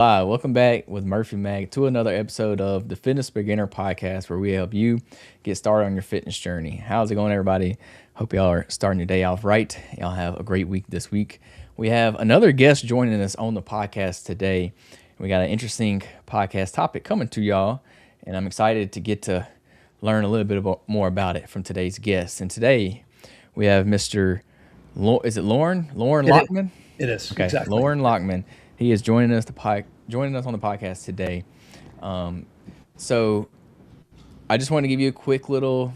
Hi, welcome back with Murphy Mag to another episode of the Fitness Beginner Podcast, where we help you get started on your fitness journey. How's it going, everybody? Hope y'all are starting your day off right. Y'all have a great week this week. We have another guest joining us on the podcast today. We got an interesting podcast topic coming to y'all, and I'm excited to get to learn a little bit more about it from today's guest. And today we have Mr. Is it Loren? Loren It is. Lockman? It is, Okay, exactly. Loren Lockman. He is joining us on the podcast today. So I just want to give you a quick little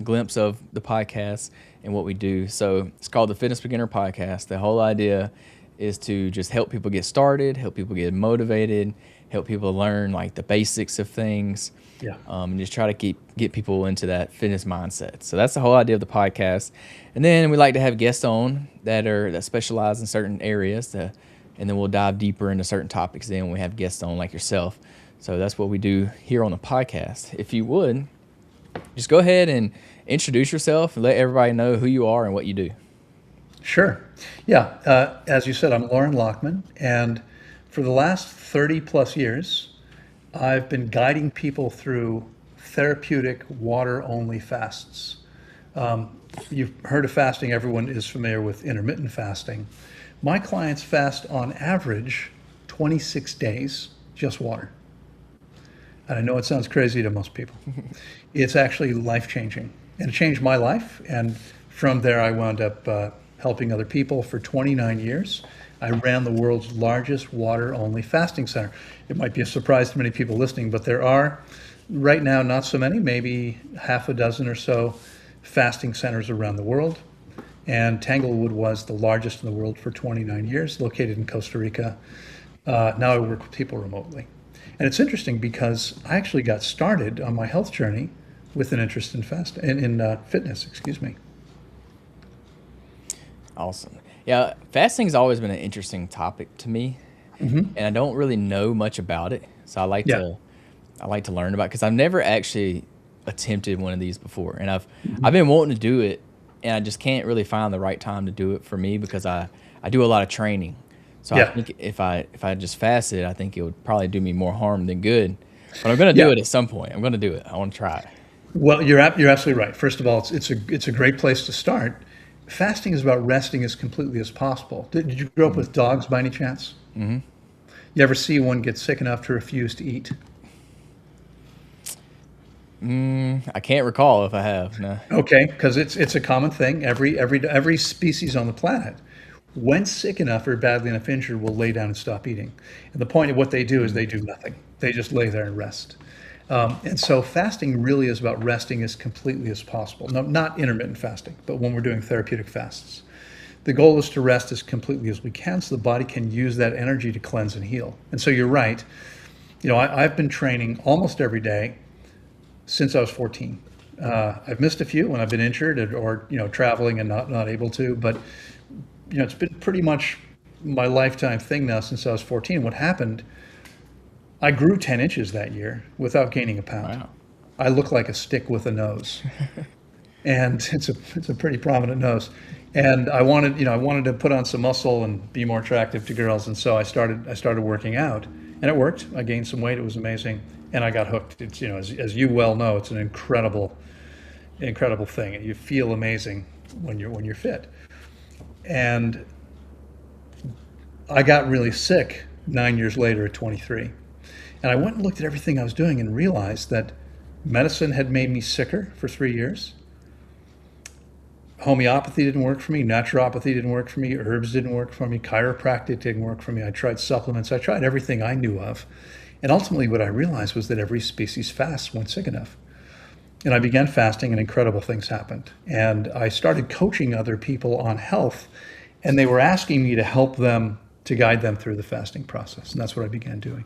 glimpse of the podcast and what we do. So it's called the Fitness Beginner Podcast. The whole idea is to just help people get started, help people get motivated, help people learn like the basics of things, Yeah. and just try to get people into that fitness mindset. So that's the whole idea of the podcast. And then we like to have guests on that specialize in certain areas, and then we'll dive deeper into certain topics. Then when we have guests on like yourself. So that's what we do here on the podcast. If you would, just go ahead and introduce yourself and let everybody know who you are and what you do. Sure. Yeah. As you said, I'm Loren Lockman, and for the last 30 plus years, I've been guiding people through therapeutic water only fasts. You've heard of fasting, everyone is familiar with intermittent fasting. My clients fast on average 26 days, just water. And I know it sounds crazy to most people. It's actually life changing. And it changed my life. And from there, I wound up helping other people for 29 years. I ran the world's largest water only fasting center. It might be a surprise to many people listening, but there are right now not so many, maybe half a dozen or so fasting centers around the world. And Tanglewood was the largest in the world for 29 years, located in Costa Rica. Now I work with people remotely. And it's interesting because I actually got started on my health journey with an interest in fitness, excuse me. Awesome. Yeah, fasting's always been an interesting topic to me, and I don't really know much about it. So Yeah. I like to learn about it because I've never actually attempted one of these before, and I've been wanting to do it, and I just can't really find the right time to do it for me because I do a lot of training. So I Yeah. think if I just fasted, I think it would probably do me more harm than good. But I'm gonna do Yeah. it at some point. I'm gonna do it. I want to try it. Well, you're absolutely right. First of all, it's a great place to start. Fasting is about resting as completely as possible. Did you grow up with dogs by any chance? You ever see one get sick enough to refuse to eat? I can't recall if I have. No. Okay, because it's a common thing. Every species on the planet, when sick enough or badly enough injured, will lay down and stop eating. And the point of what they do is they do nothing. They just lay there and rest. And so fasting really is about resting as completely as possible. No, not intermittent fasting, but when we're doing therapeutic fasts. The goal is to rest as completely as we can so the body can use that energy to cleanse and heal. And so you're right. I've been training almost every day since I was 14. I've missed a few when I've been injured or traveling and not able to, but it's been pretty much my lifetime thing now since I was 14. What happened? I grew 10 inches that year without gaining a pound. Wow. I look like a stick with a nose, and it's a pretty prominent nose. And I wanted to put on some muscle and be more attractive to girls, and so I started working out, and it worked. I gained some weight. It was amazing, and I got hooked. It's as you well know, it's an incredible thing. You feel amazing when you're fit. And I got really sick 9 years later at 23. And I went and looked at everything I was doing and realized that medicine had made me sicker for 3 years. Homeopathy didn't work for me. Naturopathy didn't work for me. Herbs didn't work for me. Chiropractic didn't work for me. I tried supplements. I tried everything I knew of. And ultimately, what I realized was that every species fasts when sick enough. And I began fasting, and incredible things happened. And I started coaching other people on health, and they were asking me to help them, to guide them through the fasting process. And that's what I began doing.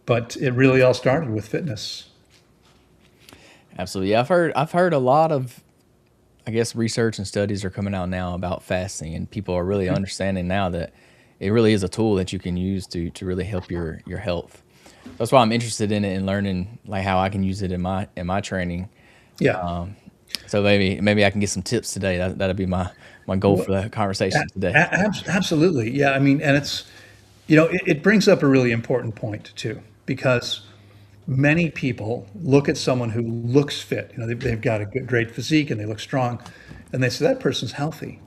But it really all started with fitness. Absolutely. Yeah, I've heard a lot of, I guess, research and studies are coming out now about fasting, and people are really understanding now that it really is a tool that you can use to really help your health. That's why I'm interested in it and learning like how I can use it in my training. Yeah. So maybe I can get some tips today. That'd be my goal Well, for the conversation today. absolutely. Yeah. I mean, and It brings up a really important point too, because many people look at someone who looks fit. They've got a great physique and they look strong, and they say that person's healthy.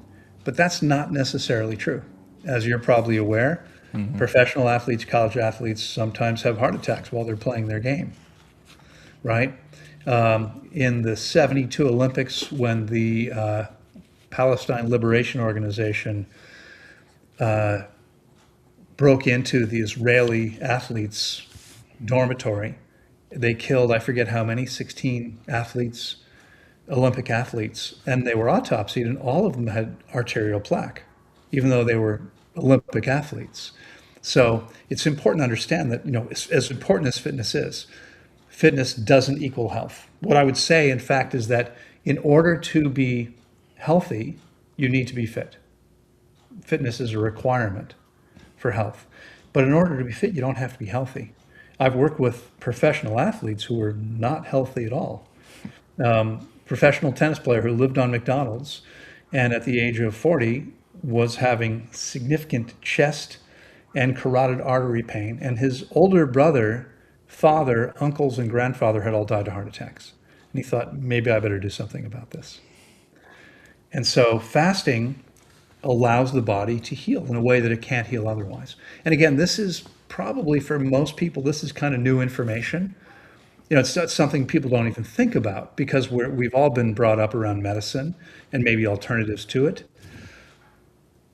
But that's not necessarily true. As you're probably aware, professional athletes, college athletes sometimes have heart attacks while they're playing their game, right? In the '72 Olympics, when the Palestine Liberation Organization broke into the Israeli athletes' dormitory, they killed, I forget how many, 16 athletes, Olympic athletes, and they were autopsied, and all of them had arterial plaque, even though they were Olympic athletes. So it's important to understand that, as important as fitness is, fitness doesn't equal health. What I would say, in fact, is that in order to be healthy, you need to be fit. Fitness is a requirement for health. But in order to be fit, you don't have to be healthy. I've worked with professional athletes who were not healthy at all. Professional tennis player who lived on McDonald's, and at the age of 40 was having significant chest and carotid artery pain. And his older brother, father, uncles, and grandfather had all died of heart attacks. And he thought, maybe I better do something about this. And so fasting allows the body to heal in a way that it can't heal otherwise. And again, this is probably for most people, this is kind of new information. It's not something people don't even think about because we've all been brought up around medicine and maybe alternatives to it.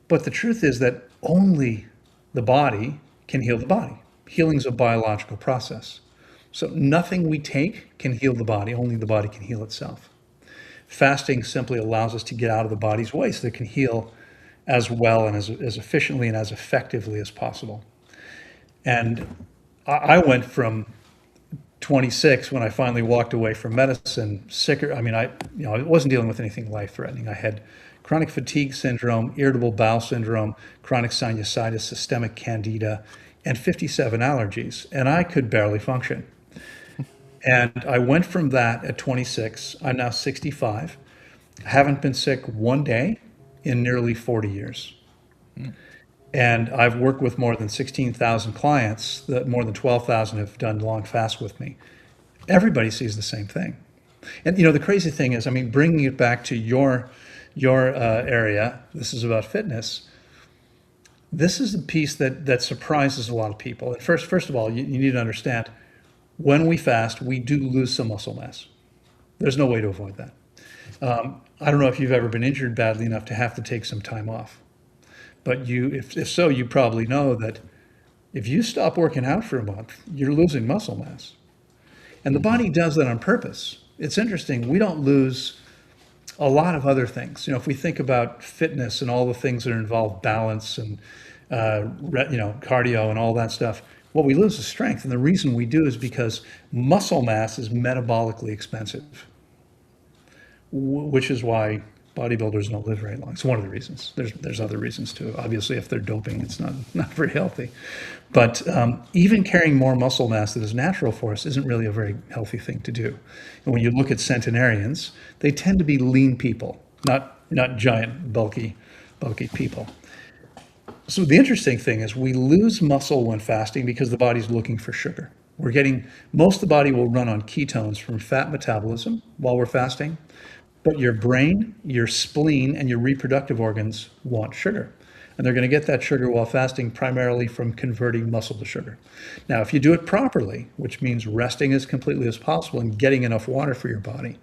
But the truth is that only the body can heal the body. Healing is a biological process. So nothing we take can heal the body, only the body can heal itself. Fasting simply allows us to get out of the body's way so that it can heal as well and as efficiently and as effectively as possible. And I went from 26 when I finally walked away from medicine sicker. I mean, I wasn't dealing with anything life-threatening. I had chronic fatigue syndrome, irritable bowel syndrome, chronic sinusitis, systemic candida, and 57 allergies, and I could barely function. And I went from that at 26. I'm now 65. I haven't been sick one day in nearly 40 years. And I've worked with more than 16,000 clients, that more than 12,000 have done long fasts with me. Everybody sees the same thing. And the crazy thing is, bringing it back to your area, this is about fitness. This is the piece that surprises a lot of people. And first of all, you need to understand, when we fast, we do lose some muscle mass. There's no way to avoid that. I don't know if you've ever been injured badly enough to have to take some time off. But if so, you probably know that if you stop working out for a month, you're losing muscle mass. And the body does that on purpose. It's interesting. We don't lose a lot of other things. If we think about fitness and all the things that involve balance and cardio and all that stuff, what we lose is strength. And the reason we do is because muscle mass is metabolically expensive, which is why bodybuilders don't live very long. It's one of the reasons. There's other reasons too. Obviously, if they're doping, it's not very healthy. But even carrying more muscle mass that is natural for us isn't really a very healthy thing to do. And when you look at centenarians, they tend to be lean people, not giant, bulky people. So the interesting thing is we lose muscle when fasting because the body's looking for sugar. Most of the body will run on ketones from fat metabolism while we're fasting. But your brain, your spleen, and your reproductive organs want sugar. And they're going to get that sugar while fasting primarily from converting muscle to sugar. Now, if you do it properly, which means resting as completely as possible and getting enough water for your body,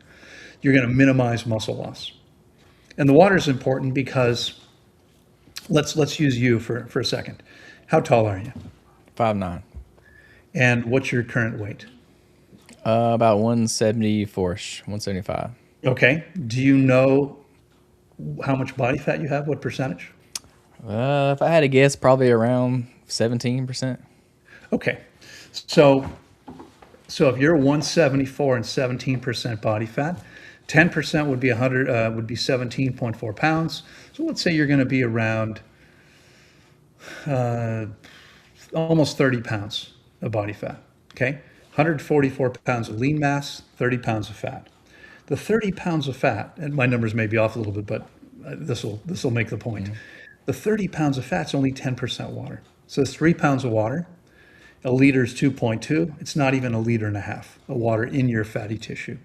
you're going to minimize muscle loss. And the water is important because, let's use you for a second. How tall are you? 5'9". And what's your current weight? About 174-ish, 175. Okay. Do you know how much body fat you have? What percentage? If I had to guess, probably around 17%. Okay. So if you're 174 and 17% body fat, 10% would be 17.4 pounds. So let's say you're going to be around almost 30 pounds of body fat. Okay. 144 pounds of lean mass, 30 pounds of fat. The 30 pounds of fat, and my numbers may be off a little bit, but this will make the point. The 30 pounds of fat is only 10% water. So it's 3 pounds of water. A liter is 2.2. It's not even a liter and a half of water in your fatty tissue.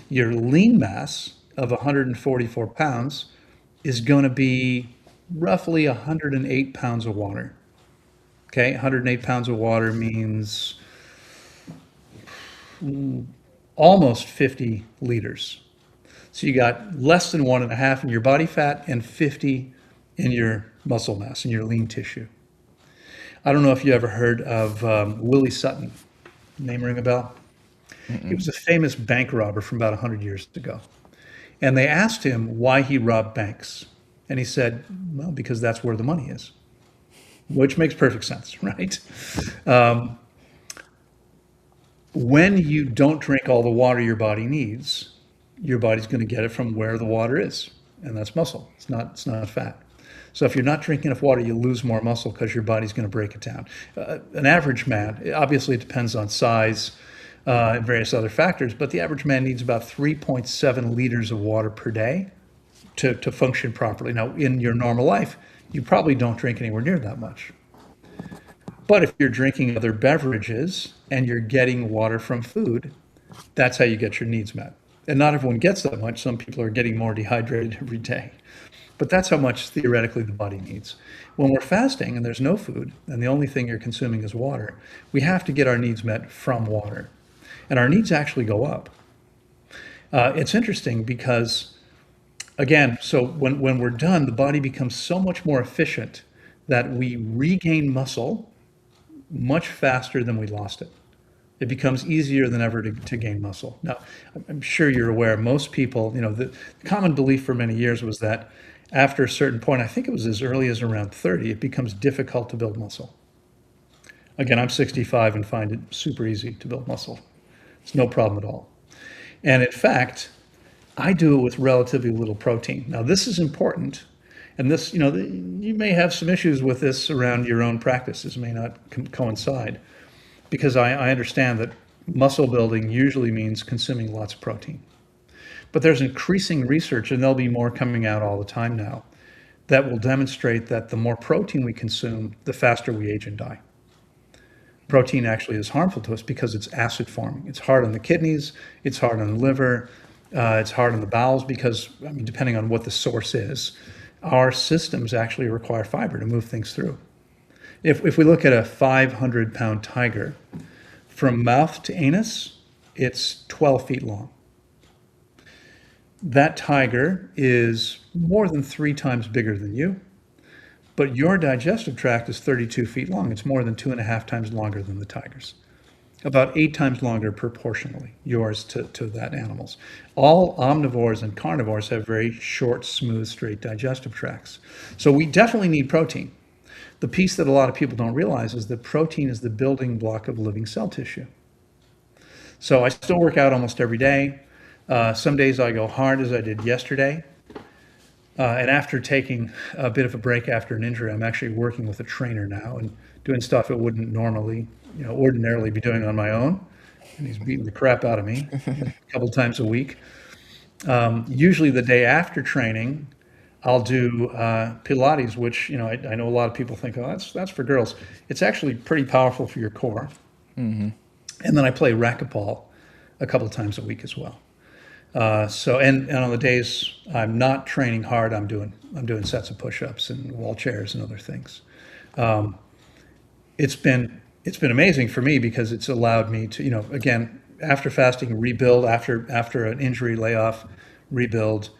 Your lean mass of 144 pounds is going to be roughly 108 pounds of water. Okay, 108 pounds of water means almost 50 liters. So you got less than 1.5 in your body fat and 50 in your muscle mass, in your lean tissue. I don't know if you ever heard of Willie Sutton. Name ring a bell? He was a famous bank robber from about 100 years ago. And they asked him why he robbed banks. And he said, well, because that's where the money is, which makes perfect sense, right? When you don't drink all the water your body needs, your body's going to get it from where the water is, and that's muscle. It's not fat. So if you're not drinking enough water, you lose more muscle because your body's going to break it down. An average man, obviously it depends on size and various other factors, but the average man needs about 3.7 liters of water per day to function properly. Now, in your normal life, you probably don't drink anywhere near that much. But if you're drinking other beverages and you're getting water from food, that's how you get your needs met. And not everyone gets that much. Some people are getting more dehydrated every day. But that's how much theoretically the body needs. When we're fasting and there's no food and the only thing you're consuming is water, we have to get our needs met from water. And our needs actually go up. It's interesting because, again, so when we're done, the body becomes so much more efficient that we regain muscle much faster than we lost it. It becomes easier than ever to gain muscle. Now, I'm sure you're aware, most people, the common belief for many years was that after a certain point, I think it was as early as around 30, it becomes difficult to build muscle. Again, I'm 65 and find it super easy to build muscle. It's no problem at all. And in fact, I do it with relatively little protein. Now, this is important. And this, you may have some issues with this around your own practices, may not coincide, because I understand that muscle building usually means consuming lots of protein. But there's increasing research, and there'll be more coming out all the time now, that will demonstrate that the more protein we consume, the faster we age and die. Protein actually is harmful to us because it's acid forming. It's hard on the kidneys, it's hard on the liver, it's hard on the bowels because, depending on what the source is, our systems actually require fiber to move things through. If we look at a 500-pound tiger, from mouth to anus, it's 12 feet long. That tiger is more than 3 times bigger than you, but your digestive tract is 32 feet long. It's more than 2.5 times longer than the tiger's. About 8 times longer proportionally, yours to that animal's. All omnivores and carnivores have very short, smooth, straight digestive tracts. So we definitely need protein. The piece that a lot of people don't realize is that protein is the building block of living cell tissue. So I still work out almost every day. Some days I go hard as I did yesterday. And after taking a bit of a break after an injury, I'm actually working with a trainer now and doing stuff I wouldn't normally, ordinarily be doing on my own. And he's beating the crap out of me a couple times a week. Usually the day after training, I'll do Pilates, which, I know a lot of people think, oh, that's for girls. It's actually pretty powerful for your core. Mm-hmm. And then I play racquetball a couple times a week as well. And on the days I'm not training hard, I'm doing sets of push-ups and wall chairs and other things. It's been amazing for me because it's allowed me to, again, after fasting, rebuild, after an injury layoff, rebuild.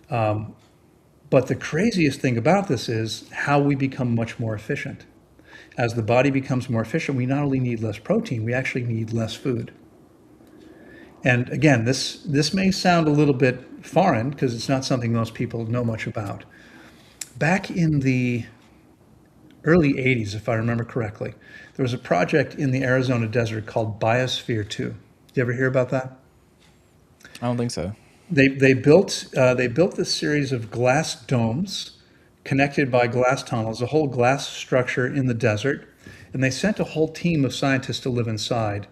But the craziest thing about this is how we become much more efficient. As the body becomes more efficient, we not only need less protein, we actually need less food. And again, this may sound a little bit foreign because it's not something most people know much about. Back in the early 80s, if I remember correctly, there was a project in the Arizona desert called Biosphere 2. Did you ever hear about that? I don't think so. They built this series of glass domes connected by glass tunnels, a whole glass structure in the desert, and they sent a whole team of scientists to live inside.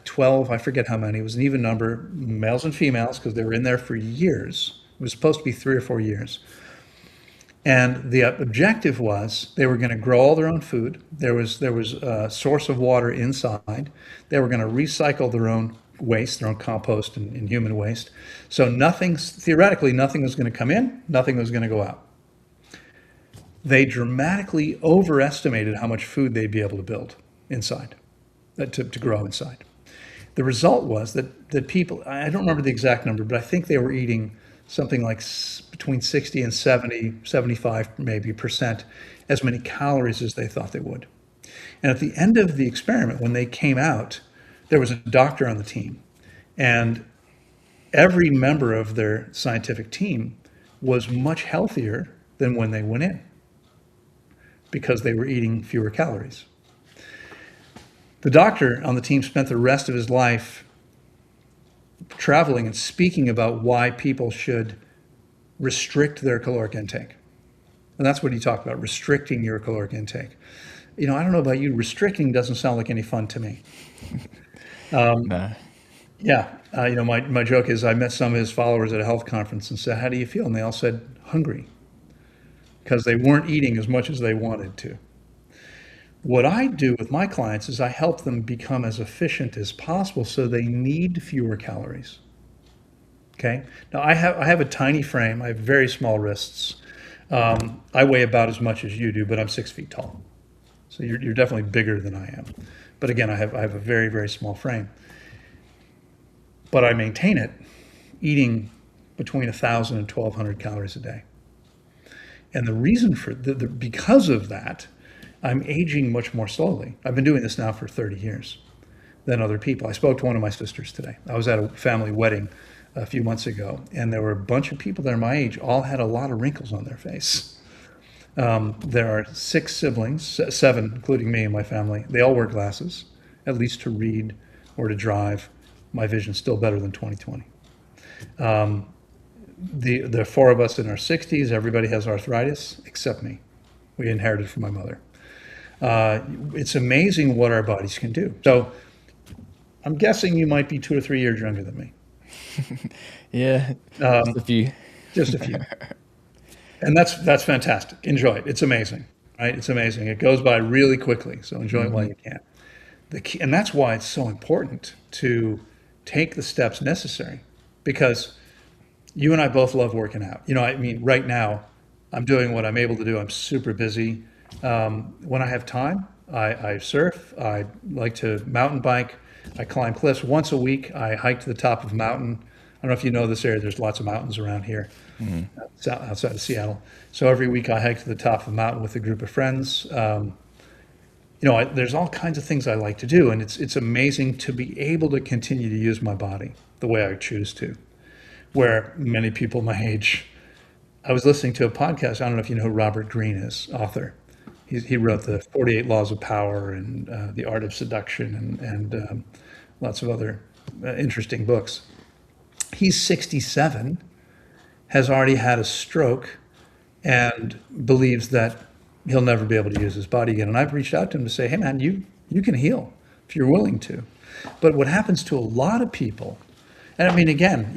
12, I forget how many. It was an even number, males and females, because they were in there for years. It was supposed to be 3 or 4 years. And the objective was they were going to grow all their own food. There was a source of water inside. They were going to recycle their own waste, their own compost and human waste. So theoretically, nothing was going to come in, nothing was going to go out. They dramatically overestimated how much food they'd be able to build inside, to grow inside. The result was that people, I don't remember the exact number, but I think they were eating something like between 60 and 70, 75 maybe percent as many calories as they thought they would. And at the end of the experiment, when they came out, there was a doctor on the team, and every member of their scientific team was much healthier than when they went in because they were eating fewer calories. The doctor on the team spent the rest of his life traveling and speaking about why people should restrict their caloric intake. And that's what he talked about, restricting your caloric intake. I don't know about you, restricting doesn't sound like any fun to me. Nah. Yeah. My joke is I met some of his followers at a health conference and said, how do you feel? And they all said, hungry, because they weren't eating as much as they wanted to. What I do with my clients is I help them become as efficient as possible so they need fewer calories. Okay. Now I have a tiny frame. I have very small wrists. I weigh about as much as you do, but I'm 6 feet tall. So you're definitely bigger than I am. But again, I have a very, very small frame. But I maintain it eating between 1,000 and 1,200 calories a day. And the reason because of that, I'm aging much more slowly. I've been doing this now for 30 years than other people. I spoke to one of my sisters today. I was at a family wedding a few months ago, and there were a bunch of people that are my age, all had a lot of wrinkles on their face. There are 6 siblings, 7, including me and my family. They all wear glasses, at least to read or to drive. My vision's still better than 20/20. The 4 of us in our 60s, everybody has arthritis except me. We inherited from my mother. It's amazing what our bodies can do. So I'm guessing you might be 2 or 3 years younger than me. Yeah, just a few. Just a few. And that's fantastic. Enjoy it. It's amazing, right? It's amazing. It goes by really quickly. So enjoy it while you can. And that's why it's so important to take the steps necessary, because you and I both love working out. Right now I'm doing what I'm able to do. I'm super busy. When I have time, I surf. I like to mountain bike. I climb cliffs. Once a week, I hike to the top of a mountain. I don't know if you know this area. There's lots of mountains around here, outside of Seattle. So every week I hike to the top of a mountain with a group of friends. There's all kinds of things I like to do, and it's amazing to be able to continue to use my body the way I choose to. Where many people my age, I was listening to a podcast. I don't know if you know who Robert Greene is, author. He wrote the 48 Laws of Power and The Art of Seduction and lots of other interesting books. He's 67, has already had a stroke, and believes that he'll never be able to use his body again. And I've reached out to him to say, hey man, you can heal if you're willing to. But what happens to a lot of people, and I mean, again,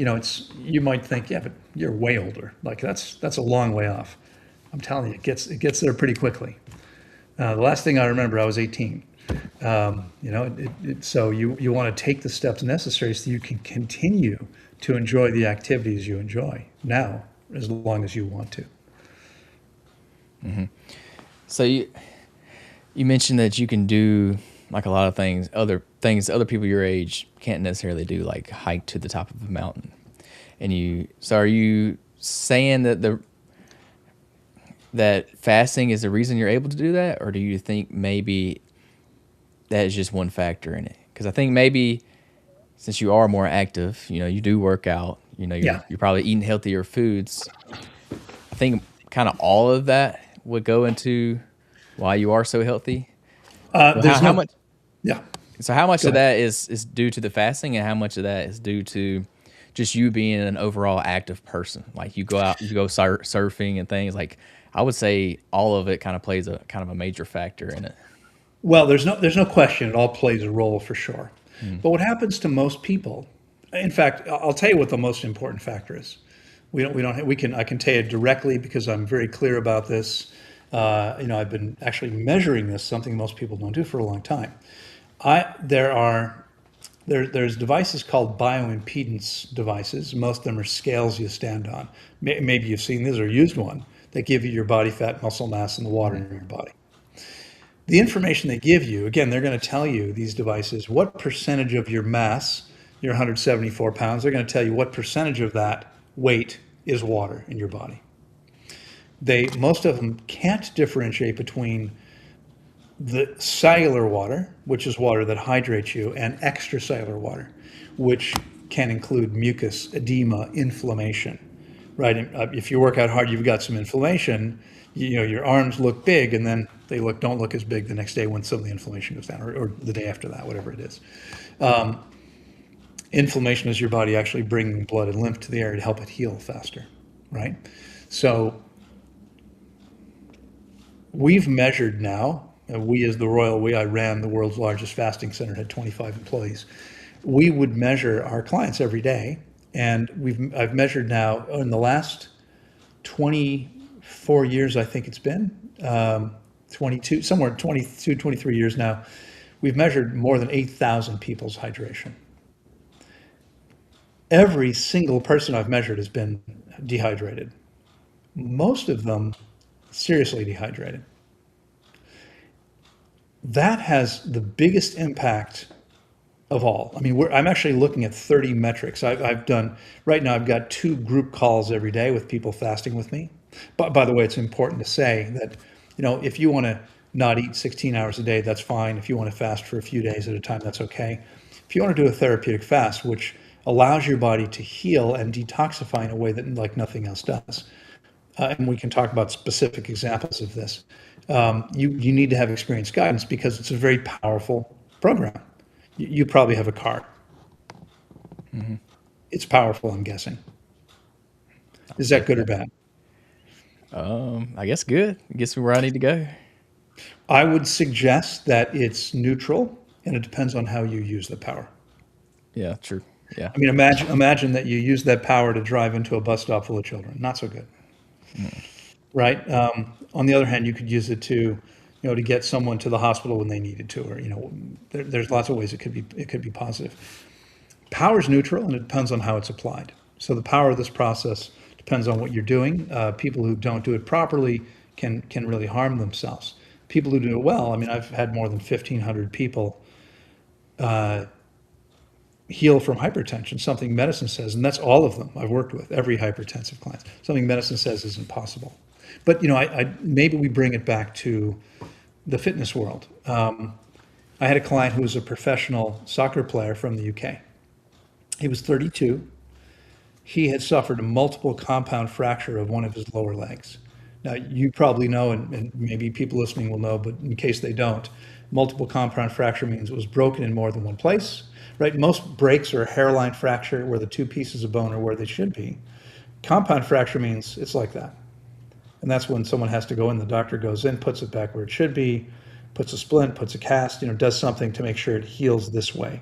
you might think, yeah, but you're way older. Like that's a long way off. I'm telling you, it gets there pretty quickly. The last thing I remember, I was 18. So you want to take the steps necessary so you can continue to enjoy the activities you enjoy now, as long as you want to. Mm-hmm. So you mentioned that you can do like a lot of things other people your age can't necessarily do, like hike to the top of a mountain. So are you saying that fasting is the reason you're able to do that, or do you think maybe that is just one factor in it? Because I think maybe since you are more active, you do work out, you're probably eating healthier foods. I think kind of all of that would go into why you are so healthy. How much? Yeah. So how much Go of that is due to the fasting, and how much of that is due to just you being an overall active person? Like you go out, you go surfing and things. Like I would say all of it kind of plays a kind of a major factor in it. Well, there's no question. It all plays a role for sure. But what happens to most people, in fact, I'll tell you what the most important factor is. I can tell you directly because I'm very clear about this. I've been actually measuring this, something most people don't do for a long time. There's devices called bioimpedance devices. Most of them are scales you stand on. Maybe you've seen this or used one that give you your body fat, muscle mass, and the water in your body. The information they give you, again, they're going to tell you, these devices, what percentage of your mass, your 174 pounds, they're going to tell you what percentage of that weight is water in your body. Most of them can't differentiate between the cellular water, which is water that hydrates you, and extracellular water, which can include mucus, edema, inflammation, right? If you work out hard, you've got some inflammation, your arms look big, and then they don't look as big the next day when some of the inflammation goes down, or the day after that, whatever it is. Inflammation is your body actually bringing blood and lymph to the area to help it heal faster, right? So we've measured now, we as the Royal We, I ran the world's largest fasting center, had 25 employees. We would measure our clients every day, and I've measured now in the last 24 years, I think it's been, 22, somewhere 22, 23 years now, we've measured more than 8,000 people's hydration. Every single person I've measured has been dehydrated. Most of them seriously dehydrated. That has the biggest impact of all. I mean, I'm actually looking at 30 metrics. Right now I've got 2 group calls every day with people fasting with me. But by the way, it's important to say that, if you want to not eat 16 hours a day, that's fine. If you want to fast for a few days at a time, that's okay. If you want to do a therapeutic fast, which allows your body to heal and detoxify in a way that like nothing else does, and we can talk about specific examples of this, you need to have experienced guidance because it's a very powerful program. You probably have a car. Mm-hmm. It's powerful, I'm guessing. Is that good or bad? I guess good. It gets me where I need to go. I would suggest that it's neutral, and it depends on how you use the power. Yeah, true. Yeah. I mean, imagine that you use that power to drive into a bus stop full of children. Not so good, right? On the other hand, you could use it to, to get someone to the hospital when they needed to, or there's lots of ways it could be positive. Power is neutral, and it depends on how it's applied. So the power of this process depends on what you're doing. People who don't do it properly can really harm themselves. People who do it well, I mean, I've had more than 1,500 people heal from hypertension, something medicine says, and that's all of them I've worked with, every hypertensive client, something medicine says is impossible. But, maybe we bring it back to the fitness world. I had a client who was a professional soccer player from the UK. He was 32. He had suffered a multiple compound fracture of one of his lower legs. Now, you probably know, and maybe people listening will know, but in case they don't, multiple compound fracture means it was broken in more than one place, right? Most breaks are a hairline fracture where the 2 pieces of bone are where they should be. Compound fracture means it's like that. And that's when someone has to go in, the doctor goes in, puts it back where it should be, puts a splint, puts a cast, does something to make sure it heals this way.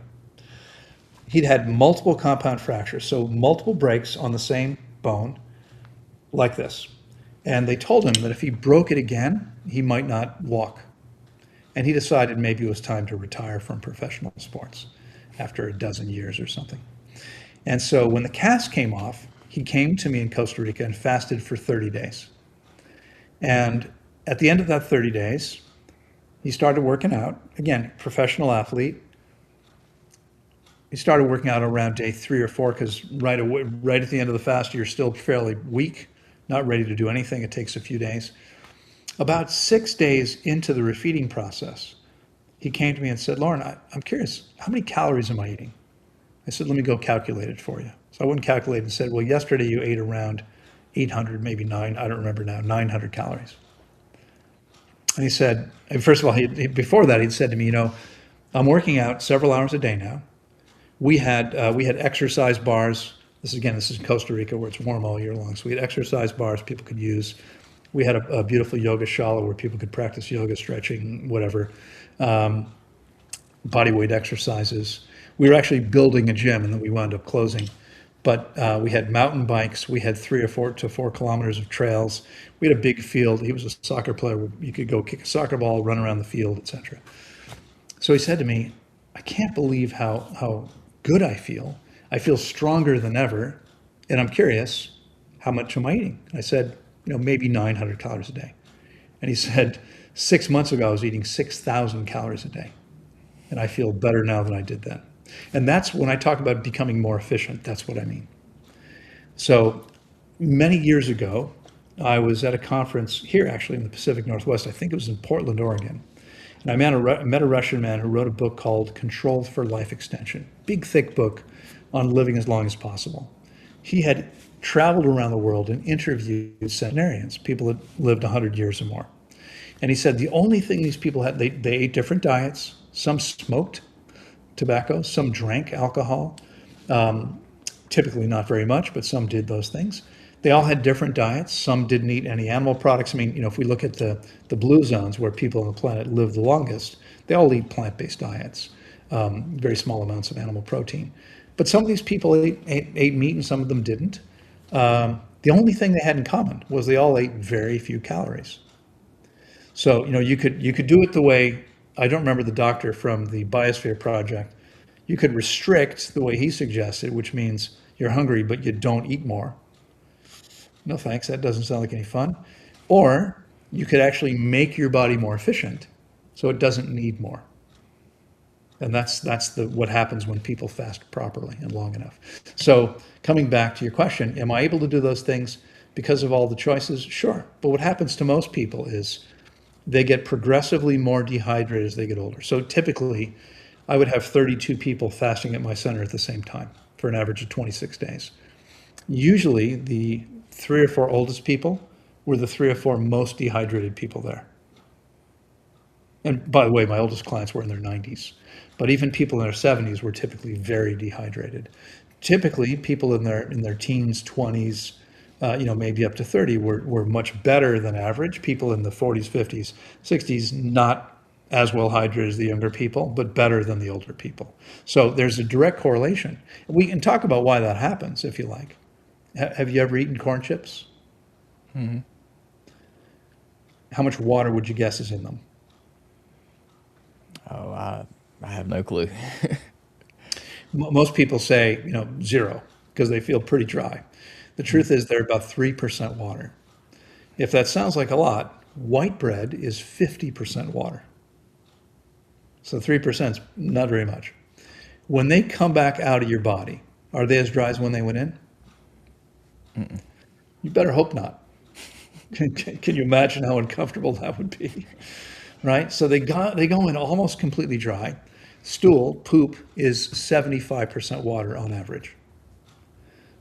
He'd had multiple compound fractures, so multiple breaks on the same bone, like this. And they told him that if he broke it again, he might not walk. And he decided maybe it was time to retire from professional sports after a dozen years or something. And so when the cast came off, he came to me in Costa Rica and fasted for 30 days. And at the end of that 30 days, he started working out. Again, professional athlete. He started working out around day 3 or 4 because right at the end of the fast, you're still fairly weak, not ready to do anything. It takes a few days. About 6 days into the refeeding process, he came to me and said, Loren, I'm curious, how many calories am I eating? I said, let me go calculate it for you. So I went and calculated and said, well, yesterday you ate around 800, maybe 9, I don't remember now, 900 calories. And he said, and first of all, before that, he'd said to me, I'm working out several hours a day now. We had exercise bars. This is in Costa Rica where it's warm all year long. So we had exercise bars people could use. We had a beautiful yoga shala where people could practice yoga, stretching, whatever, body weight exercises. We were actually building a gym, and then we wound up closing. But we had mountain bikes. We had 3 or 4 to 4 kilometers of trails. We had a big field. He was a soccer player. You could go kick a soccer ball, run around the field, etc. So he said to me, I can't believe how good I feel. I feel stronger than ever. And I'm curious, how much am I eating? I said, maybe 900 calories a day. And he said, 6 months ago, I was eating 6,000 calories a day. And I feel better now than I did then. And that's when I talk about becoming more efficient, that's what I mean. So many years ago, I was at a conference here, actually in the Pacific Northwest. I think it was in Portland, Oregon. And I met a Russian man who wrote a book called Controlled for Life Extension. Big, thick book on living as long as possible. He had traveled around the world and interviewed centenarians, people that lived 100 years or more. And he said the only thing these people had, they ate different diets. Some smoked tobacco, some drank alcohol, typically not very much, but some did those things. They all had different diets. Some didn't eat any animal products. I mean, if we look at the blue zones where people on the planet live the longest, they all eat plant-based diets, very small amounts of animal protein. But some of these people ate meat and some of them didn't. The only thing they had in common was they all ate very few calories. So, you could do it the way, I don't remember the doctor from the Biosphere Project. You could restrict the way he suggested, which means you're hungry, but you don't eat more. No thanks, that doesn't sound like any fun. Or you could actually make your body more efficient so it doesn't need more. And that's what happens when people fast properly and long enough. So coming back to your question, am I able to do those things because of all the choices? Sure. But what happens to most people is they get progressively more dehydrated as they get older. So typically, I would have 32 people fasting at my center at the same time for an average of 26 days. Usually, the 3 or 4 oldest people were the 3 or 4 most dehydrated people there. And by the way, my oldest clients were in their 90s. But even people in their 70s were typically very dehydrated. Typically, people in their teens, 20s, maybe up to 30 were much better than average. People in the 40s, 50s, 60s, not as well hydrated as the younger people, but better than the older people. So there's a direct correlation. We can talk about why that happens if you like. Have you ever eaten corn chips? Mm-hmm. How much water would you guess is in them? Oh, I have no clue. Most people say, 0, because they feel pretty dry. The truth is they're about 3% water. If that sounds like a lot, white bread is 50% water. So 3% is not very much. When they come back out of your body, are they as dry as when they went in? Mm-mm. You better hope not. Can you imagine how uncomfortable that would be? Right? So they go in almost completely dry. Stool, poop, is 75% water on average.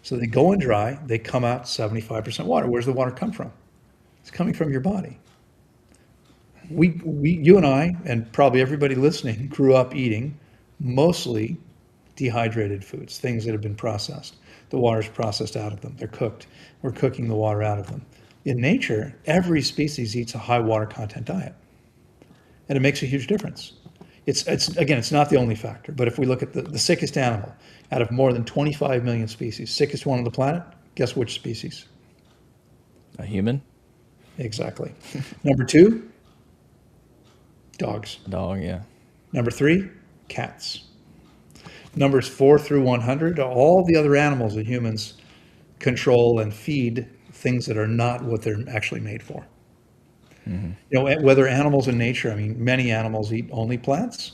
So they go in dry, they come out 75% water. Where's the water come from? It's coming from your body. You and I, and probably everybody listening, grew up eating mostly dehydrated foods, things that have been processed. The water's processed out of them. They're cooked. We're cooking the water out of them. In nature, every species eats a high water content diet. And it makes a huge difference. It's not the only factor, but if we look at the sickest animal, out of more than 25 million species, sickest one on the planet, guess which species? A human? Exactly. Number 2, dogs. A dog, yeah. Number 3, cats. Numbers 4 through 100, all the other animals that humans control and feed things that are not what they're actually made for. Mm-hmm. Whether animals in nature, many animals eat only plants,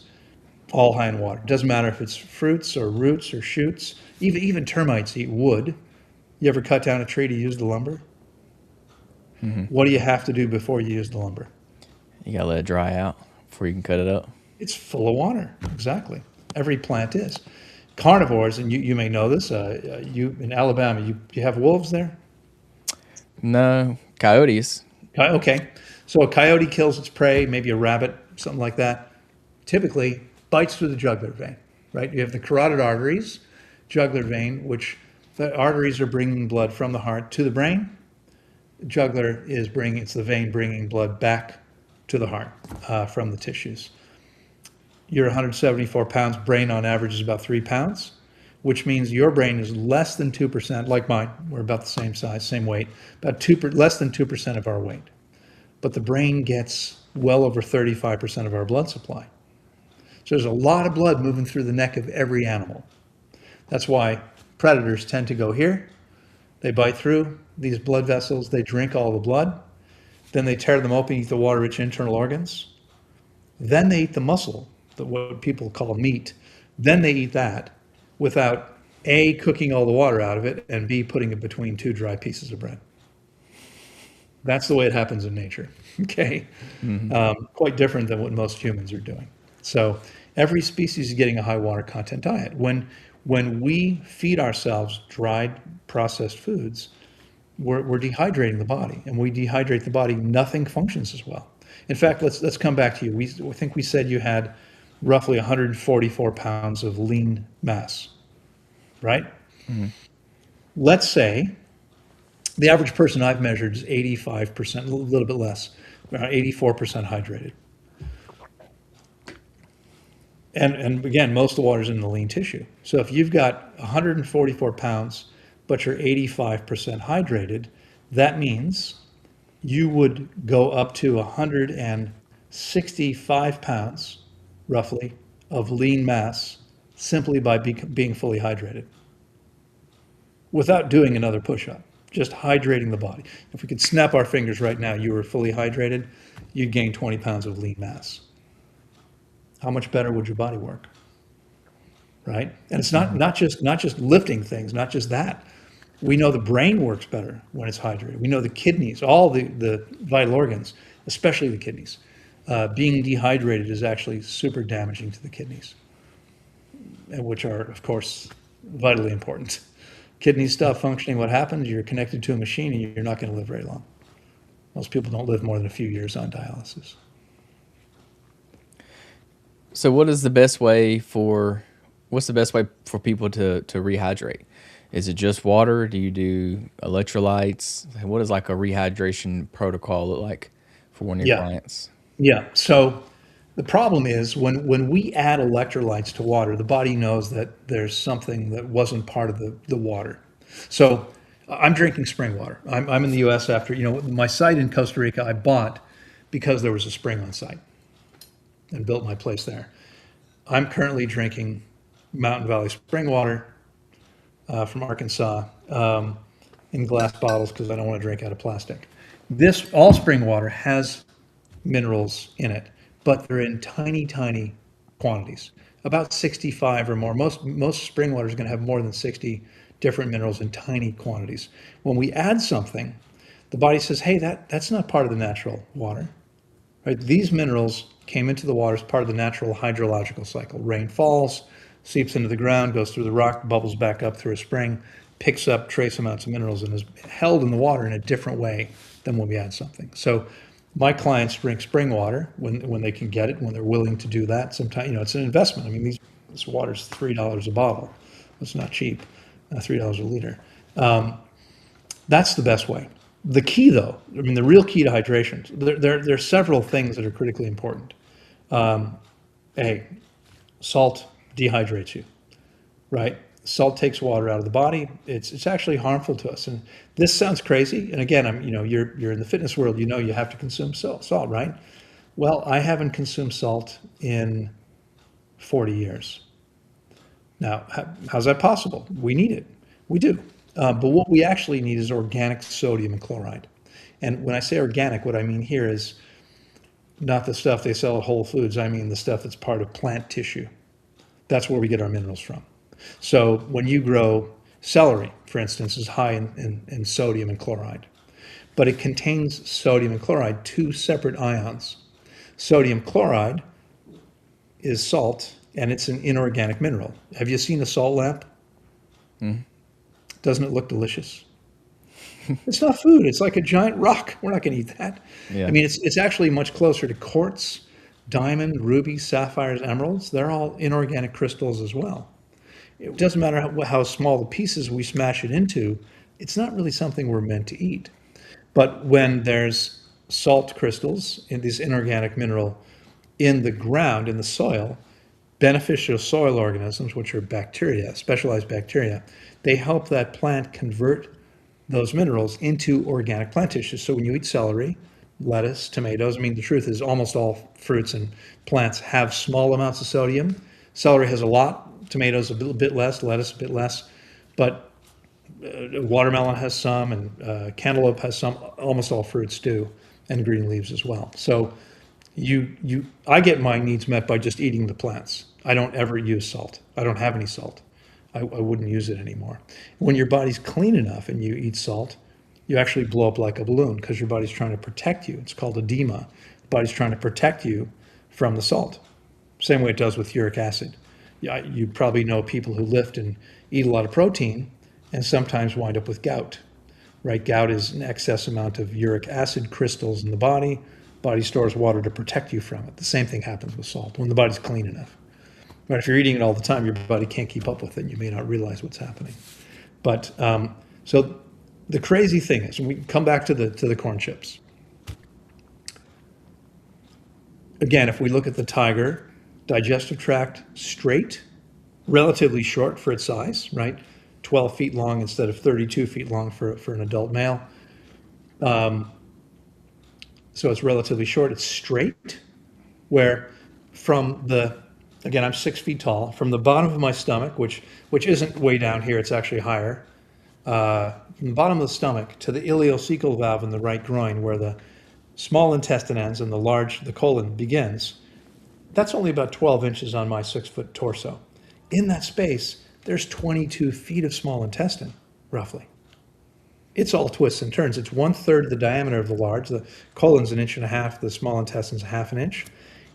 all high in water. It doesn't matter if it's fruits or roots or shoots. Even termites eat wood. You ever cut down a tree to use the lumber? Mm-hmm. What do you have to do before you use the lumber? You gotta let it dry out before you can cut it up. It's full of water, exactly. Every plant is. Carnivores, and you may know this, you in Alabama, you have wolves there? No, coyotes. Okay. So a coyote kills its prey, maybe a rabbit, something like that. Typically bites through the jugular vein, right? You have the carotid arteries, jugular vein, which the arteries are bringing blood from the heart to the brain. Jugular it's the vein bringing blood back to the heart from the tissues. You're 174 pounds, brain on average is about 3 pounds. which means your brain is less than 2%, like mine. We're about the same size, same weight, about less than 2% of our weight. But the brain gets well over 35% of our blood supply. So there's a lot of blood moving through the neck of every animal. That's why predators tend to go here. They bite through these blood vessels, they drink all the blood, then they tear them open, eat the water-rich internal organs. Then they eat the muscle, what people call meat. Then they eat that without A, cooking all the water out of it, and B, putting it between two dry pieces of bread. That's the way it happens in nature, okay? Quite different than what most humans are doing. So every species is getting a high water content diet. When we feed ourselves dried processed foods, we're dehydrating the body. And we dehydrate the body, nothing functions as well. In fact, let's come back to you. I think we said you had roughly 144 pounds of lean mass, right? Let's say the average person I've measured is 85%, a little bit less, around 84% hydrated. And again, most of the water is in the lean tissue. So if you've got 144 pounds, but you're 85% hydrated, that means you would go up to 165 pounds, roughly, of lean mass simply by being fully hydrated without doing another push-up, just hydrating the body. If we could snap our fingers right now, you were fully hydrated, you'd gain 20 pounds of lean mass. How much better would your body work? Right? And it's not just lifting things, not just that. We know the brain works better when it's hydrated. We know the kidneys, all the vital organs, especially the kidneys. Being dehydrated is actually super damaging to the kidneys, which are, of course, vitally important. Kidneys stop functioning, what happens? You're connected to a machine and you're not going to live very long. Most people don't live more than a few years on dialysis. So what's the best way for people to rehydrate? Is it just water? Do you do electrolytes? What does like a rehydration protocol look like for one of your Yeah, clients? yeah. So the problem is when we add electrolytes to water, the body knows that there's something that wasn't part of the water. So I'm drinking spring water. I'm in the US after, my site in Costa Rica I bought because there was a spring on site and built my place there. I'm currently drinking Mountain Valley spring water from Arkansas in glass bottles because I don't want to drink out of plastic. This all spring water has minerals in it, but they're in tiny, tiny quantities, about 65 or more. Most spring water is going to have more than 60 different minerals in tiny quantities. When we add something, the body says, hey, that's not part of the natural water. Right? These minerals came into the water as part of the natural hydrological cycle. Rain falls, seeps into the ground, goes through the rock, bubbles back up through a spring, picks up trace amounts of minerals, and is held in the water in a different way than when we add something. So my clients drink spring water when they can get it, when they're willing to do that. Sometimes, it's an investment. I mean, this water's $3 a bottle. It's not cheap, $3 a liter. That's the best way. The key, though, the real key to hydration, there are several things that are critically important. A, salt dehydrates you, right? Salt takes water out of the body. It's actually harmful to us. And this sounds crazy. And again, you're in the fitness world. You have to consume salt, right? Well, I haven't consumed salt in 40 years. Now, how's that possible? We need it. We do. But what we actually need is organic sodium and chloride. And when I say organic, what I mean here is not the stuff they sell at Whole Foods. I mean the stuff that's part of plant tissue. That's where we get our minerals from. So when you grow celery, for instance, is high in sodium and chloride. But it contains sodium and chloride, two separate ions. Sodium chloride is salt, and it's an inorganic mineral. Have you seen a salt lamp? Doesn't it look delicious? It's not food. It's like a giant rock. We're not going to eat that. Yeah. I mean, it's actually much closer to quartz, diamond, rubies, sapphires, emeralds. They're all inorganic crystals as well. It doesn't matter how small the pieces we smash it into. It's not really something we're meant to eat. But when there's salt crystals in this inorganic mineral in the ground, in the soil, beneficial soil organisms, which are bacteria, specialized bacteria, they help that plant convert those minerals into organic plant tissue. So when you eat celery, lettuce, tomatoes, I mean, the truth is almost all fruits and plants have small amounts of sodium. Celery has a lot, tomatoes a bit less, lettuce a bit less, but watermelon has some, and cantaloupe has some. Almost all fruits do, and green leaves as well. So I get my needs met by just eating the plants. I don't ever use salt. I don't have any salt. I wouldn't use it anymore. When your body's clean enough and you eat salt, you actually blow up like a balloon because your body's trying to protect you. It's called edema. The body's trying to protect you from the salt. Same way it does with uric acid. Yeah, you probably know people who lift and eat a lot of protein and sometimes wind up with gout, right? Gout is an excess amount of uric acid crystals in the body. Body stores water to protect you from it. The same thing happens with salt when the body's clean enough. But if you're eating it all the time, your body can't keep up with it, and you may not realize what's happening. But so the crazy thing is, when we come back to the corn chips. Again, if we look at the tiger, digestive tract straight, relatively short for its size, right? 12 feet long instead of 32 feet long for an adult male. So it's relatively short. It's straight, where from again, I'm 6 feet tall. From the bottom of my stomach, which isn't way down here, it's actually higher. From the bottom of the stomach to the ileocecal valve in the right groin, where the small intestine ends and the colon begins, that's only about 12 inches on my 6-foot torso. In that space, there's 22 feet of small intestine, roughly. It's all twists and turns. It's 1/3 the diameter of the large. The colon's 1.5 inches. The small intestine's 1/2 inch.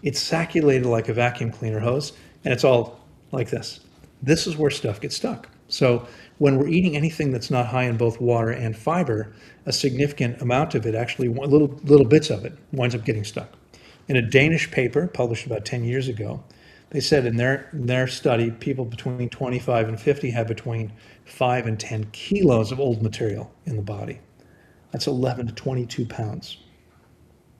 It's sacculated like a vacuum cleaner hose, and it's all like this. This is where stuff gets stuck. So when we're eating anything that's not high in both water and fiber, a significant amount of it, actually little bits of it, winds up getting stuck. In a Danish paper published about 10 years ago, they said in their study, people between 25 and 50 have between 5 and 10 kilos of old material in the body. That's 11 to 22 pounds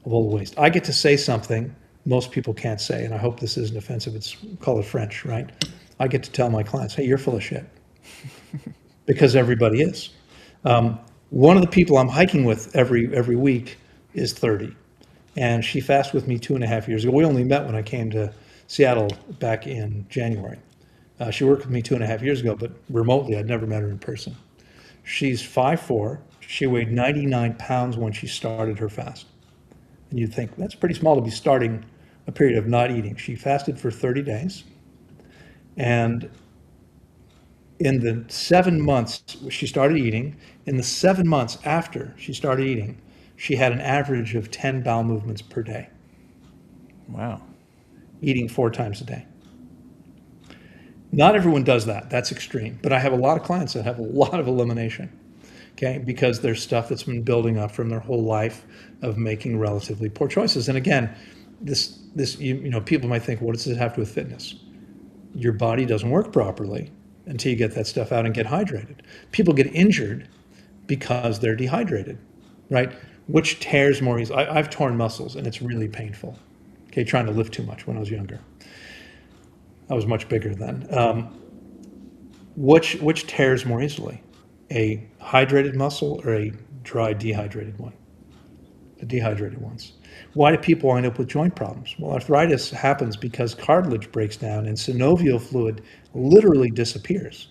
of old waste. I get to say something most people can't say, and I hope this isn't offensive. It's call it French, right? I get to tell my clients, hey, you're full of shit. Because everybody is. One of the people I'm hiking with every week is 30. And she fasted with me 2.5 years ago. We only met when I came to Seattle back in January. She worked with me 2.5 years ago, but remotely. I'd never met her in person. She's 5'4". She weighed 99 pounds when she started her fast. And you'd think, that's pretty small to be starting a period of not eating. She fasted for 30 days. And in the 7 months she started eating, in the 7 months after she started eating, she had an average of 10 bowel movements per day. Wow. Eating 4 times a day. Not everyone does that. That's extreme. But I have a lot of clients that have a lot of elimination, okay, because there's stuff that's been building up from their whole life of making relatively poor choices. And again, this people might think, what does it have to do with fitness? Your body doesn't work properly until you get that stuff out and get hydrated. People get injured because they're dehydrated, right? Which tears more easily? I've torn muscles, and it's really painful. Okay, trying to lift too much when I was younger. I was much bigger then. Which tears more easily? A hydrated muscle or a dry, dehydrated one? The dehydrated ones. Why do people wind up with joint problems? Well, arthritis happens because cartilage breaks down and synovial fluid literally disappears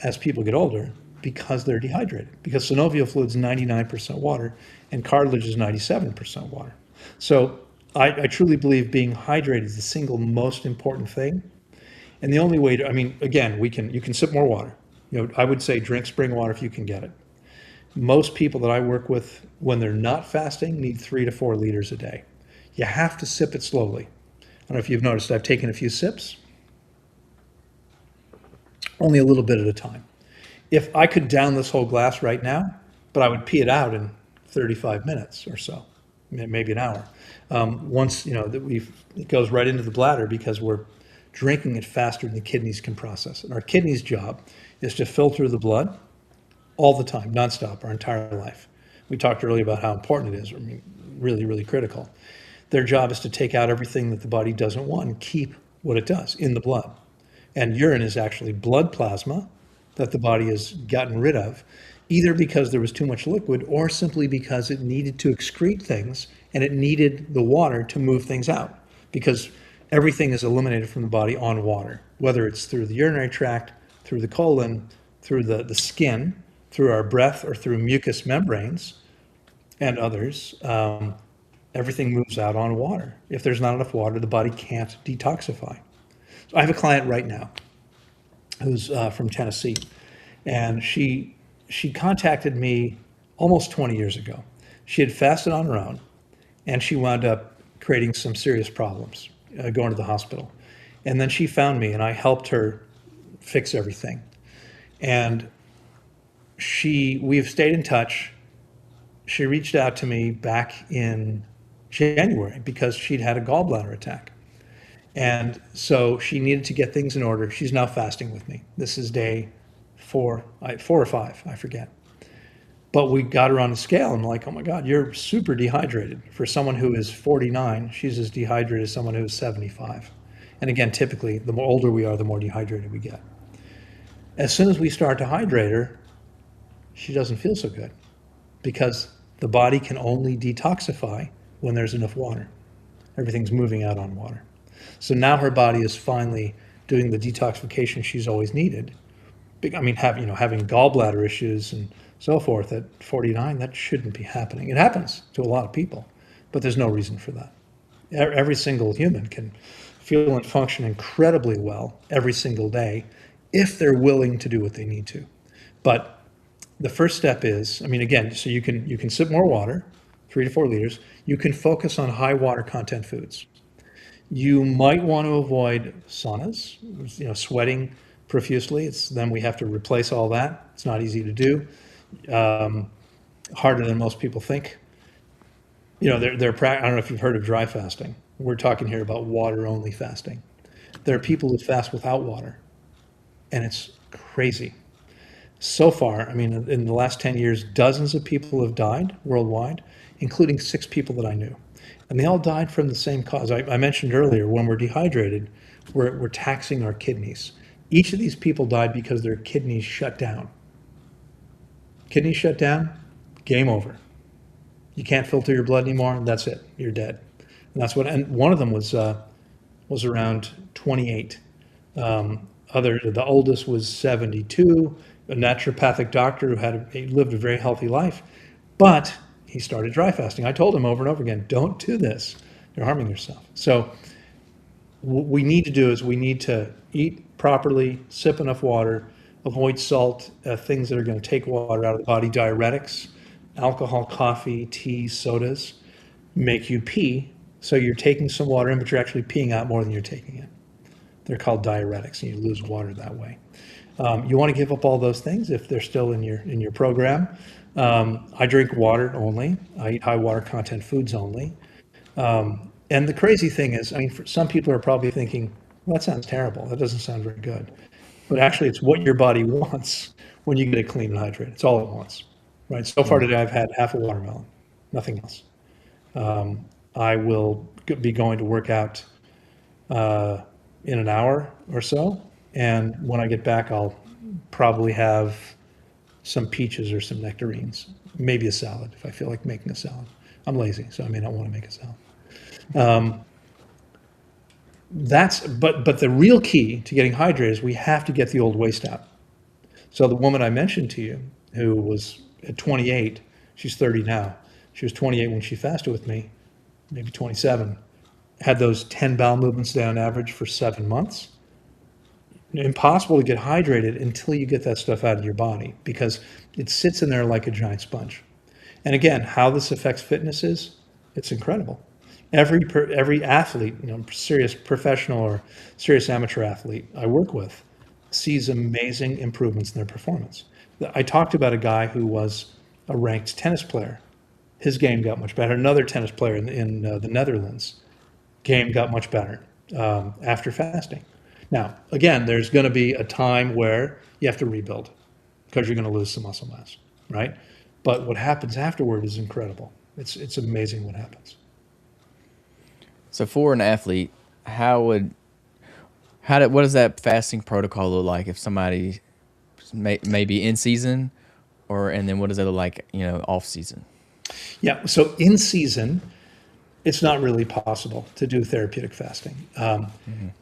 as people get older because they're dehydrated. Because synovial fluid is 99% water and cartilage is 97% water. So I truly believe being hydrated is the single most important thing. And the only way to, again, you can sip more water. I would say drink spring water if you can get it. Most people that I work with, when they're not fasting, need 3 to 4 liters a day. You have to sip it slowly. I don't know if you've noticed, I've taken a few sips, only a little bit at a time. If I could down this whole glass right now, but I would pee it out in 35 minutes or so, maybe an hour. Once, it goes right into the bladder because we're drinking it faster than the kidneys can process it. Our kidneys' job is to filter the blood all the time, nonstop, our entire life. We talked earlier about how important it is, really, really critical. Their job is to take out everything that the body doesn't want and keep what it does in the blood. And urine is actually blood plasma that the body has gotten rid of, either because there was too much liquid or simply because it needed to excrete things and it needed the water to move things out. Because everything is eliminated from the body on water, whether it's through the urinary tract, through the colon, through the skin, through our breath, or through mucous membranes and others. Everything moves out on water. If there's not enough water, the body can't detoxify. So I have a client right now who's from Tennessee, and she contacted me almost 20 years ago. She had fasted on her own, and she wound up creating some serious problems, going to the hospital. And then she found me, and I helped her fix everything. And we've stayed in touch. She reached out to me back in January because she'd had a gallbladder attack. And so she needed to get things in order. She's now fasting with me. This is day 4 or 5, I forget. But we got her on the scale. I'm like, oh my God, you're super dehydrated. For someone who is 49, she's as dehydrated as someone who is 75. And again, typically, the more older we are, the more dehydrated we get. As soon as we start to hydrate her, she doesn't feel so good because the body can only detoxify when there's enough water. Everything's moving out on water. So now her body is finally doing the detoxification she's always needed. I mean, having gallbladder issues and so forth at 49, that shouldn't be happening. It happens to a lot of people, but there's no reason for that. Every single human can feel and function incredibly well every single day if they're willing to do what they need to. But the first step is, I mean, again, so you can sip more water, 3 to 4 liters. You can focus on high water content foods. You might want to avoid saunas, sweating profusely. Then we have to replace all that. It's not easy to do. Harder than most people think. I don't know if you've heard of dry fasting. We're talking here about water only fasting. There are people who fast without water, and it's crazy. So far, I mean, in the last 10 years, dozens of people have died worldwide, including 6 people that I knew. And they all died from the same cause. I mentioned earlier, when we're dehydrated, we're taxing our kidneys. Each of these people died because their kidneys shut down. Kidneys shut down, game over. You can't filter your blood anymore, that's it, you're dead. And one of them was around 28. The oldest was 72, a naturopathic doctor who lived a very healthy life, but he started dry fasting. I told him over and over again, don't do this. You're harming yourself. So what we need to do is we need to eat properly, sip enough water, avoid salt, things that are going to take water out of the body, diuretics, alcohol, coffee, tea, sodas, make you pee. So you're taking some water in, but you're actually peeing out more than you're taking in. They're called diuretics, and you lose water that way. You want to give up all those things if they're still in your program. I drink water only. I eat high water content foods only. And the crazy thing is, I mean, for some people are probably thinking, well, that sounds terrible. That doesn't sound very good. But actually, it's what your body wants when you get it clean and hydrated. It's all it wants, right? So far today, I've had half a watermelon, nothing else. I will be going to work out in an hour or so. And when I get back, I'll probably have some peaches or some nectarines, maybe a salad if I feel like making a salad. I'm lazy, so I may not want to make a salad. But the real key to getting hydrated is we have to get the old waste out. So the woman I mentioned to you, who was at 28, she's 30 now. She was 28 when she fasted with me, maybe 27. Had those 10 bowel movements day on average for 7 months. Impossible to get hydrated until you get that stuff out of your body because it sits in there like a giant sponge. And again, how this affects fitness is, it's incredible. Every athlete, serious professional or serious amateur athlete I work with sees amazing improvements in their performance. I talked about a guy who was a ranked tennis player. His game got much better. Another tennis player in the Netherlands, game got much better after fasting. Now, again, there's going to be a time where you have to rebuild because you're going to lose some muscle mass, right? But what happens afterward is incredible. It's amazing what happens. So for an athlete, What does that fasting protocol look like if somebody maybe in season, or and then what does it look like, off season? Yeah. So in season, it's not really possible to do therapeutic fasting.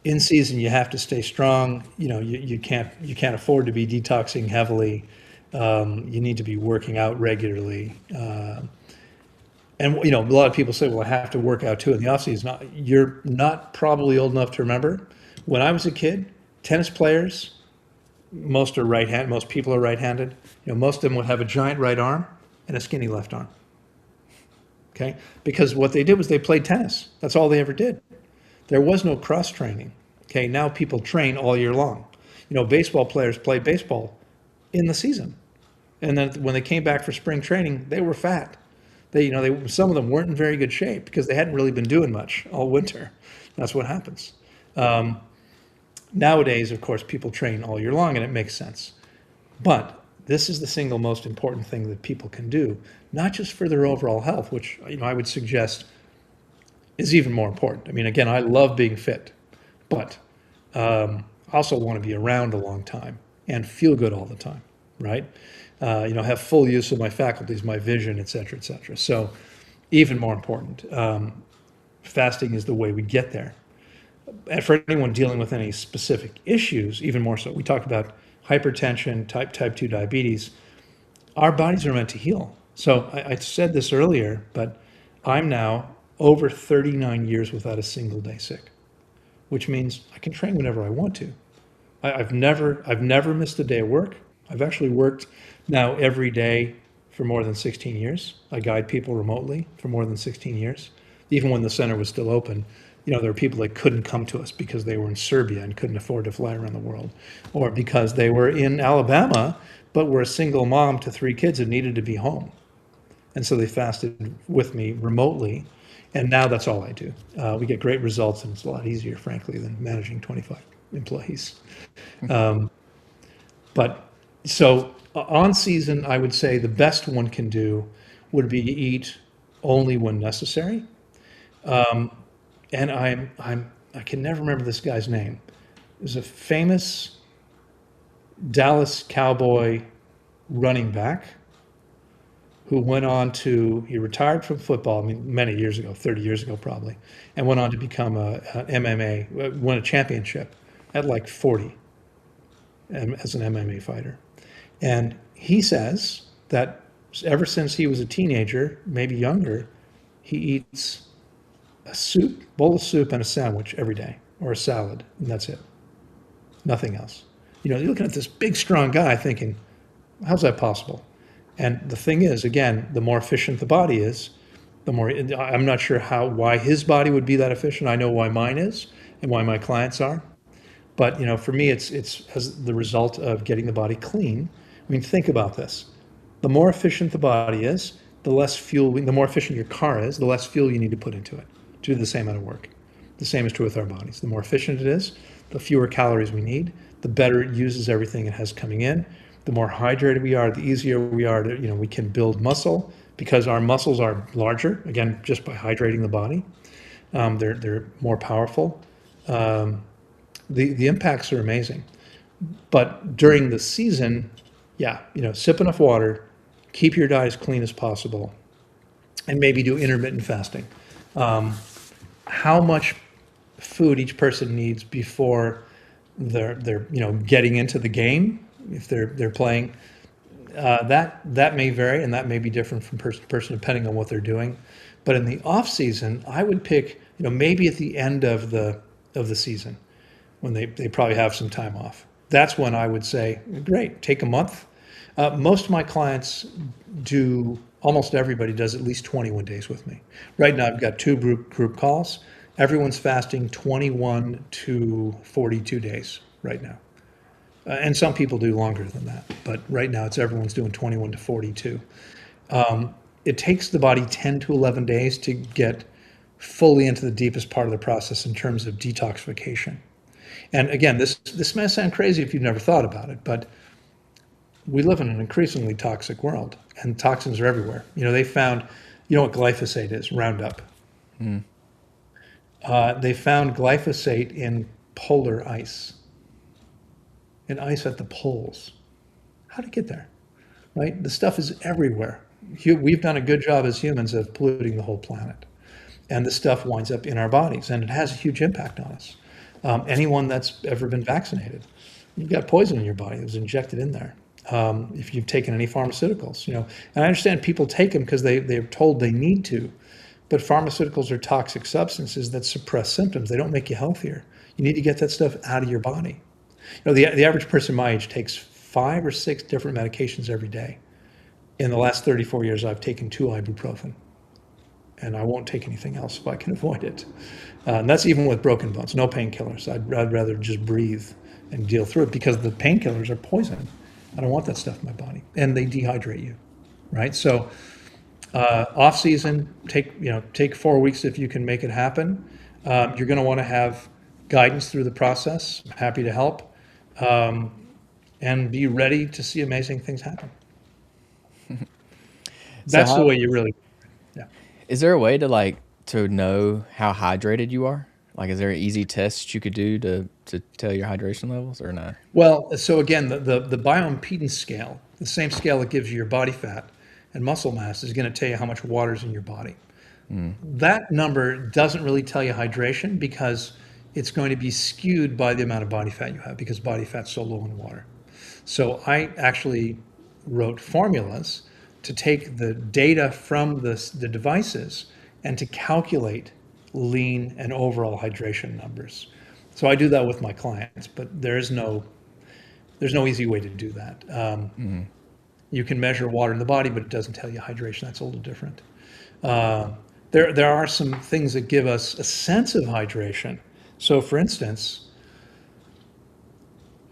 In season, you have to stay strong. You can't afford to be detoxing heavily. You need to be working out regularly. And a lot of people say, "Well, I have to work out too in the off season." You're not probably old enough to remember. When I was a kid, tennis players, most are right hand. Most people are right-handed. Most of them would have a giant right arm and a skinny left arm. Okay, because what they did was they played tennis. That's all they ever did. There was no cross training. Okay, now people train all year long. Baseball players play baseball in the season, and then when they came back for spring training, they were fat. Some of them weren't in very good shape because they hadn't really been doing much all winter. That's what happens. Nowadays, of course, people train all year long, and it makes sense. But this is the single most important thing that people can do, not just for their overall health, which I would suggest is even more important. I mean, again, I love being fit, but I also want to be around a long time and feel good all the time, right? Have full use of my faculties, my vision, et cetera, et cetera. So even more important, fasting is the way we get there. And for anyone dealing with any specific issues, even more so. We talked about hypertension, type 2 diabetes. Our bodies are meant to heal. So I said this earlier, but I'm now over 39 years without a single day sick, which means I can train whenever I want to. I've never missed a day of work. I've actually worked now every day for more than 16 years. I guide people remotely for more than 16 years. Even when the center was still open, there were people that couldn't come to us because they were in Serbia and couldn't afford to fly around the world, or because they were in Alabama but were a single mom to 3 kids and needed to be home. And so they fasted with me remotely. And now that's all I do. We get great results, and it's a lot easier, frankly, than managing 25 employees. But so on season, I would say the best one can do would be to eat only when necessary. And I can never remember this guy's name. There's a famous Dallas Cowboy running back who went on he retired from football, I mean, many years ago, 30 years ago probably, and went on to become a MMA, won a championship at like 40 as an MMA fighter. And he says that ever since he was a teenager, maybe younger, he eats a bowl of soup and a sandwich every day, or a salad, and that's it. Nothing else. You're looking at this big, strong guy thinking, how's that possible? And the thing is, again, the more efficient the body is, I'm not sure why his body would be that efficient. I know why mine is and why my clients are. But, for me, it's as the result of getting the body clean. I mean, think about this. The more efficient the body is, the more efficient your car is, the less fuel you need to put into it to do the same amount of work. The same is true with our bodies. The more efficient it is, the fewer calories we need, the better it uses everything it has coming in. The more hydrated we are, the easier we are to, we can build muscle because our muscles are larger, again, just by hydrating the body. They're more powerful. The impacts are amazing. But during the season, yeah, sip enough water, keep your diet as clean as possible, and maybe do intermittent fasting. How much food each person needs before they're getting into the game, if they're playing, that may vary, and that may be different from person to person depending on what they're doing. But in the off season, I would pick maybe at the end of the season when they probably have some time off. That's when I would say, great, take a month. Most of my clients almost everybody does at least 21 days with me. Right now, I've got 2 group calls. Everyone's fasting 21 to 42 days right now. And some people do longer than that, but right now everyone's doing 21 to 42. It takes the body 10 to 11 days to get fully into the deepest part of the process in terms of detoxification. And again, this may sound crazy if you've never thought about it, but we live in an increasingly toxic world, and toxins are everywhere. They found, what glyphosate is, Roundup. They found glyphosate in polar ice and ice at the poles. How did it get there? Right? The stuff is everywhere. We've done a good job as humans of polluting the whole planet. And the stuff winds up in our bodies, and it has a huge impact on us. Anyone that's ever been vaccinated, you've got poison in your body that was injected in there. If you've taken any pharmaceuticals, and I understand people take them because they're told they need to, but pharmaceuticals are toxic substances that suppress symptoms. They don't make you healthier. You need to get that stuff out of your body. The average person my age takes 5 or 6 different medications every day. In the last 34 years, I've taken 2 ibuprofen, and I won't take anything else if I can avoid it. And that's even with broken bones, no painkillers. I'd rather just breathe and deal through it because the painkillers are poison. I don't want that stuff in my body, and they dehydrate you, right? So off season, take 4 weeks if you can make it happen. You're going to want to have guidance through the process. I'm happy to help, and be ready to see amazing things happen. So That's the how way you really, yeah. is there a way to know how hydrated you are? Like, is there an easy test you could do to tell your hydration levels or not? Well, so again, the bioimpedance scale, the same scale that gives you your body fat and muscle mass, is going to tell you how much water is in your body. That number doesn't really tell you hydration because it's going to be skewed by the amount of body fat you have because body fat's so low in water. So I actually wrote formulas to take the data from the devices and to calculate lean and overall hydration numbers. So I do that with my clients, but there's no easy way to do that. You can measure water in the body, but it doesn't tell you hydration. That's a little different. There are some things that give us a sense of hydration. So, for instance,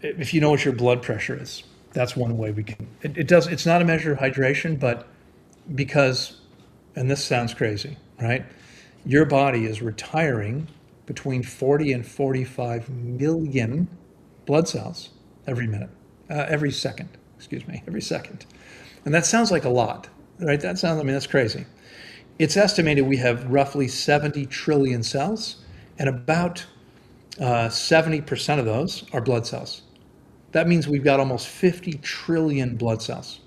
if you know what your blood pressure is, that's one way we can. It's not a measure of hydration, but because, and this sounds crazy, right? Your body is retiring between 40 and 45 million blood cells every second, every second. And that sounds like a lot, right? That's crazy. It's estimated we have roughly 70 trillion cells, and about 70% of those are blood cells. That means we've got almost 50 trillion blood cells.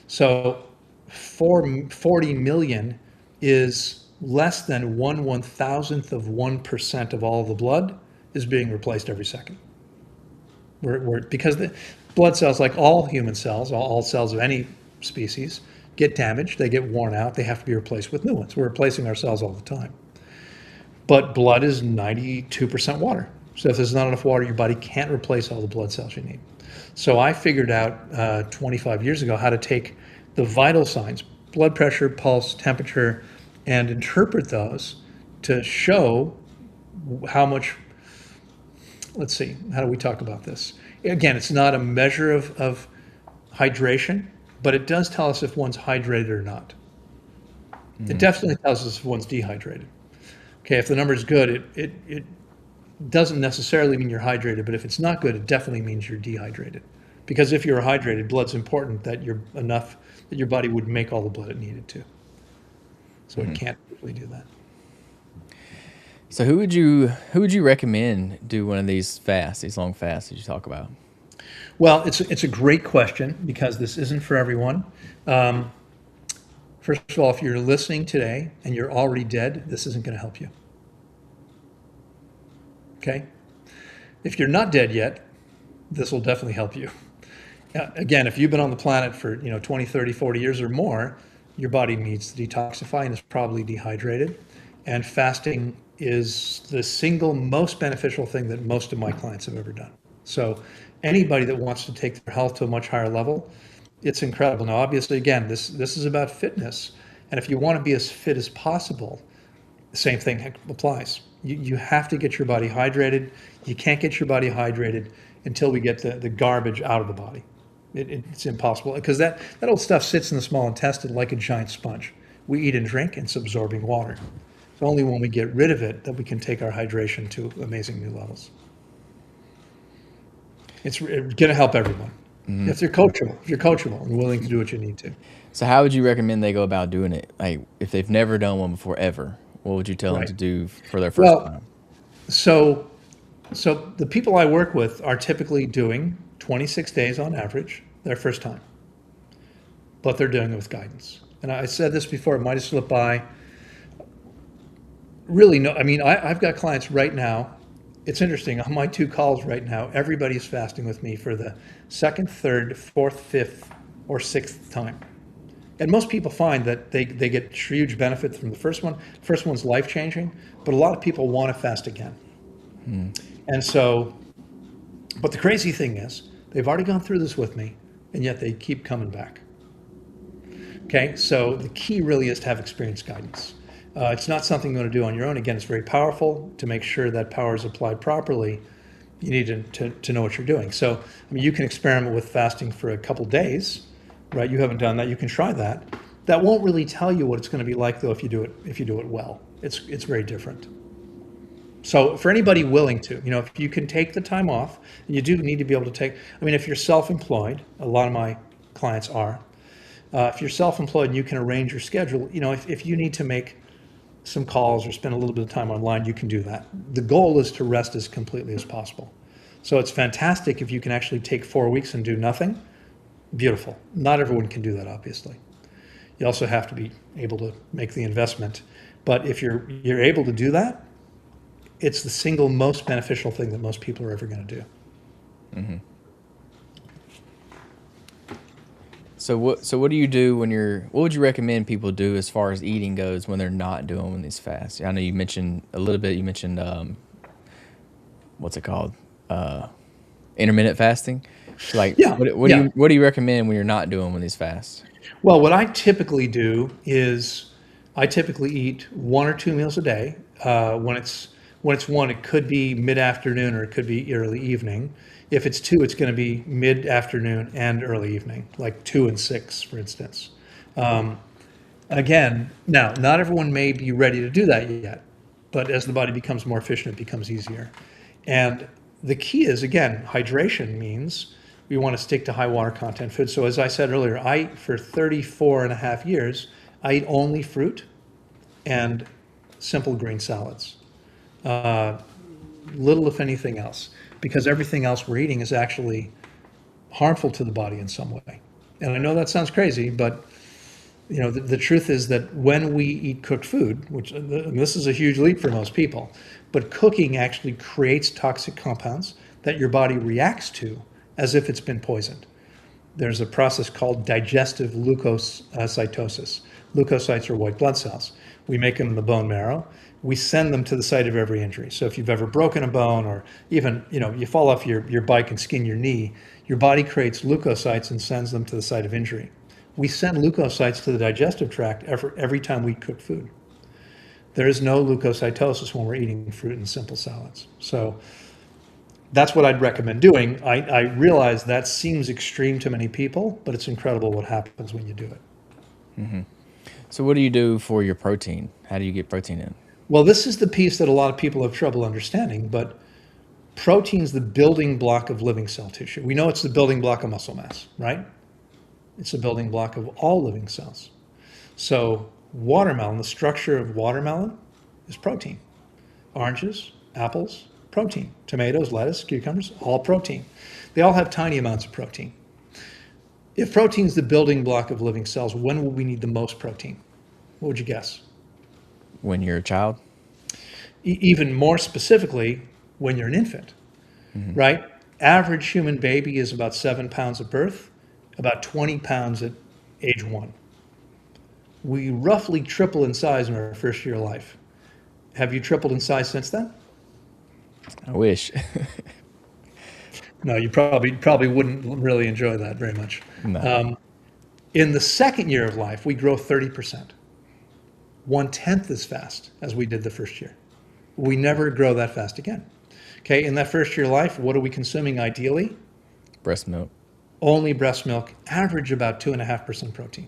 So 40 million is less than 1/1000th of 1% of all the blood is being replaced every second. Because the blood cells, like all human cells, all cells of any species, get damaged, they get worn out, they have to be replaced with new ones. We're replacing our cells all the time. But blood is 92% water. So if there's not enough water, your body can't replace all the blood cells you need. So I figured out 25 years ago how to take the vital signs, blood pressure, pulse, temperature, and interpret those to show how much, let's see, how do we talk about this? Again, it's not a measure of hydration, but it does tell us if one's hydrated or not. It definitely tells us if one's dehydrated. Okay, if the number is good, it doesn't necessarily mean you're hydrated, but if it's not good, it definitely means you're dehydrated. Because if you're hydrated, blood's important that you're enough that your body would make all the blood it needed to. So it can't really do that. So who would you recommend do one of these fasts, these long fasts that you talk about? Well, it's a great question because this isn't for everyone. First of all, if you're listening today and you're already dead, this isn't going to help you. Okay? If you're not dead yet, this will definitely help you. Again, if you've been on the planet for 20, 30, 40 years or more, your body needs to detoxify and is probably dehydrated. And fasting is the single most beneficial thing that most of my clients have ever done. So anybody that wants to take their health to a much higher level, it's incredible. Now, obviously, again, this is about fitness. And if you want to be as fit as possible, the same thing applies. You have to get your body hydrated. You can't get your body hydrated until we get the garbage out of the body. It's impossible because that old stuff sits in the small intestine like a giant sponge. We eat and drink, and it's absorbing water. It's only when we get rid of it that we can take our hydration to amazing new levels. It's going to help everyone. If you're coachable and willing to do what you need to. So how would you recommend they go about doing it? Like, if they've never done one before ever, what would you tell them to do for their first time? So So the people I work with are typically doing 26 days on average, their first time, but they're doing it with guidance. And I said this before, it might have slipped by. Really, no, I mean, I've got clients right now. It's interesting. On my 2 calls right now, everybody's fasting with me for the second, third, fourth, fifth, or sixth time. And most people find that they get huge benefit from the first one. The first one's life changing, but a lot of people want to fast again. And so, but the crazy thing is, they've already gone through this with me, and yet they keep coming back. Okay, so the key really is to have experienced guidance. It's not something you want to do on your own. Again, it's very powerful. To make sure that power is applied properly, you need to know what you're doing. So, I mean, you can experiment with fasting for a couple days, right? You haven't done that. You can try that. That won't really tell you what it's going to be like, though, if you do it well. It's very different. So, for anybody willing to, if you can take the time off, and you do need to be able to take. I mean, if you're self-employed, a lot of my clients are. If you're self-employed and you can arrange your schedule, if you need to make some calls or spend a little bit of time online, you can do that. The goal is to rest as completely as possible. So it's fantastic if you can actually take 4 weeks and do nothing. Beautiful. Not everyone can do that, obviously. You also have to be able to make the investment. But if you're able to do that, it's the single most beneficial thing that most people are ever going to do. Mm-hmm. So what do you do when what would you recommend people do as far as eating goes when they're not doing these fasts? I know you mentioned a little bit, what's it called? Intermittent fasting. So like, Yeah, yeah. what do you recommend when you're not doing one of these fasts? Well, what I typically do is I typically eat 1 or 2 meals a day. When it's one, it could be mid-afternoon or it could be early evening. If it's two, it's going to be mid-afternoon and early evening, like 2 and 6, for instance. Again, now, not everyone may be ready to do that yet, but as the body becomes more efficient, it becomes easier. And the key is, again, hydration means we want to stick to high water content foods. So as I said earlier, for 34 and a half years, I eat only fruit and simple green salads. Little, if anything else, because everything else we're eating is actually harmful to the body in some way. And I know that sounds crazy, but the truth is that when we eat cooked food, and this is a huge leap for most people, but cooking actually creates toxic compounds that your body reacts to as if it's been poisoned. There's a process called digestive leukocytosis. Leukocytes are white blood cells. We make them in the bone marrow. We send them to the site of every injury. So if you've ever broken a bone, or even you fall off your bike and skin your knee, your body creates leukocytes and sends them to the site of injury. We send leukocytes to the digestive tract every time we cook food. There is no leukocytosis when we're eating fruit and simple salads. So that's what I'd recommend doing. I realize that seems extreme to many people, but it's incredible what happens when you do it. Mm-hmm. So what do you do for your protein? How do you get protein in? Well, this is the piece that a lot of people have trouble understanding, but protein's the building block of living cell tissue. We know it's the building block of muscle mass, right? It's the building block of all living cells. So watermelon, the structure of watermelon is protein. Oranges, apples, protein. Tomatoes, lettuce, cucumbers, all protein. They all have tiny amounts of protein. If protein is the building block of living cells, when will we need the most protein? What would you guess? When you're a child? Even more specifically, when you're an infant, right? Average human baby is about 7 pounds at birth, about 20 pounds at age 1. We roughly triple in size in our first year of life. Have you tripled in size since then? I wish. No, you probably wouldn't really enjoy that very much. No. In the second year of life, we grow 30%. 1/10 as fast as we did the first year. We never grow that fast again. Okay, in that first year of life, what are we consuming ideally? Breast milk. Only breast milk, average about 2.5% protein.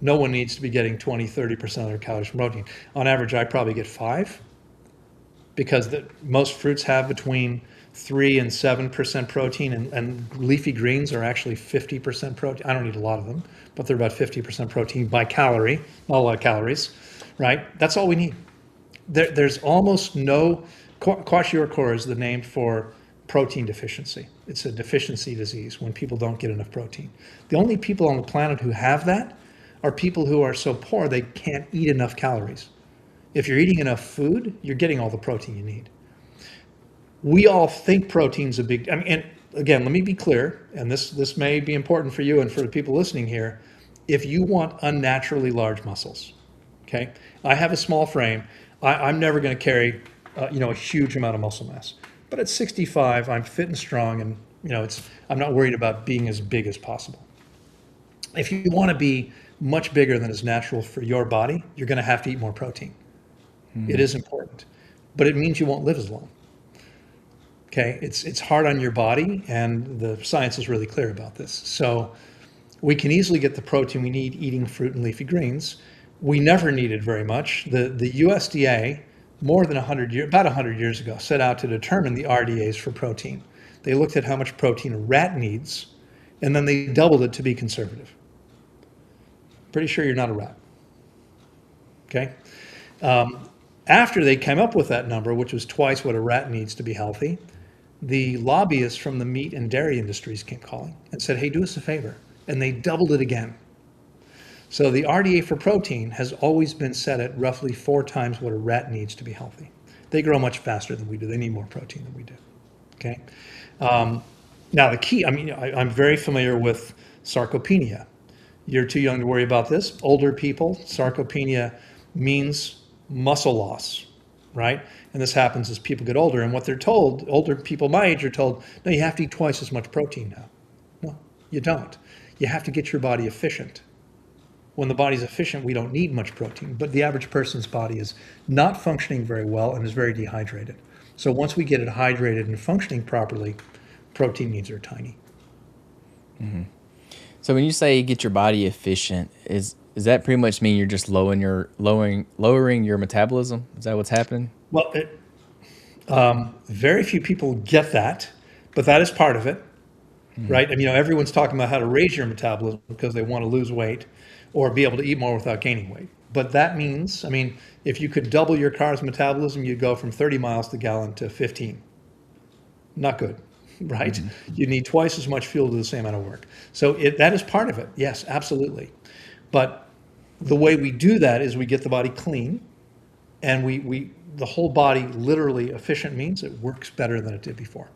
No one needs to be getting 20, 30% of their calories from protein. On average, I probably get 5, because most fruits have between 3 and 7% protein, and leafy greens are actually 50% protein. I don't eat a lot of them, but they're about 50% protein by calorie, not a lot of calories, right? That's all we need. There's almost no Kwashiorkor is the name for protein deficiency. It's a deficiency disease when people don't get enough protein. The only people on the planet who have that are people who are so poor they can't eat enough calories. If you're eating enough food, you're getting all the protein you need. We all think protein's a big, I mean, and again, let me be clear, and this may be important for you and for the people listening here. If you want unnaturally large muscles, okay, I have a small frame. I'm never going to carry, a huge amount of muscle mass. But at 65, I'm fit and strong, and I'm not worried about being as big as possible. If you want to be much bigger than is natural for your body, you're going to have to eat more protein. It is important, but it means you won't live as long. Okay, it's hard on your body, and the science is really clear about this. So we can easily get the protein we need eating fruit and leafy greens. We never needed very much. The USDA, more than about 100 years ago, set out to determine the RDAs for protein. They looked at how much protein a rat needs, and then they doubled it to be conservative. Pretty sure you're not a rat. Okay. After they came up with that number, which was twice what a rat needs to be healthy, the lobbyists from the meat and dairy industries came calling and said, hey, do us a favor. And they doubled it again. So the RDA for protein has always been set at roughly 4 times what a rat needs to be healthy. They grow much faster than we do. They need more protein than we do. Okay. Now the key, I'm very familiar with sarcopenia. You're too young to worry about this. Older people, sarcopenia means muscle loss, right? And this happens as people get older. And what they're told, older people my age are told, no, you have to eat twice as much protein now. No, you don't. You have to get your body efficient. When the body's efficient, we don't need much protein, but the average person's body is not functioning very well and is very dehydrated. So once we get it hydrated and functioning properly, protein needs are tiny. So when you say get your body efficient, is that pretty much mean you're just lowering your metabolism? Is that what's happening? Well, very few people get that, but that is part of it, right? Everyone's talking about how to raise your metabolism because they want to lose weight or be able to eat more without gaining weight. But that means, if you could double your car's metabolism, you'd go from 30 miles to gallon to 15. Not good, right? You need twice as much fuel to do the same amount of work. So that is part of it. Yes, absolutely. But the way we do that is we get the body clean, and the whole body literally efficient means it works better than it did before.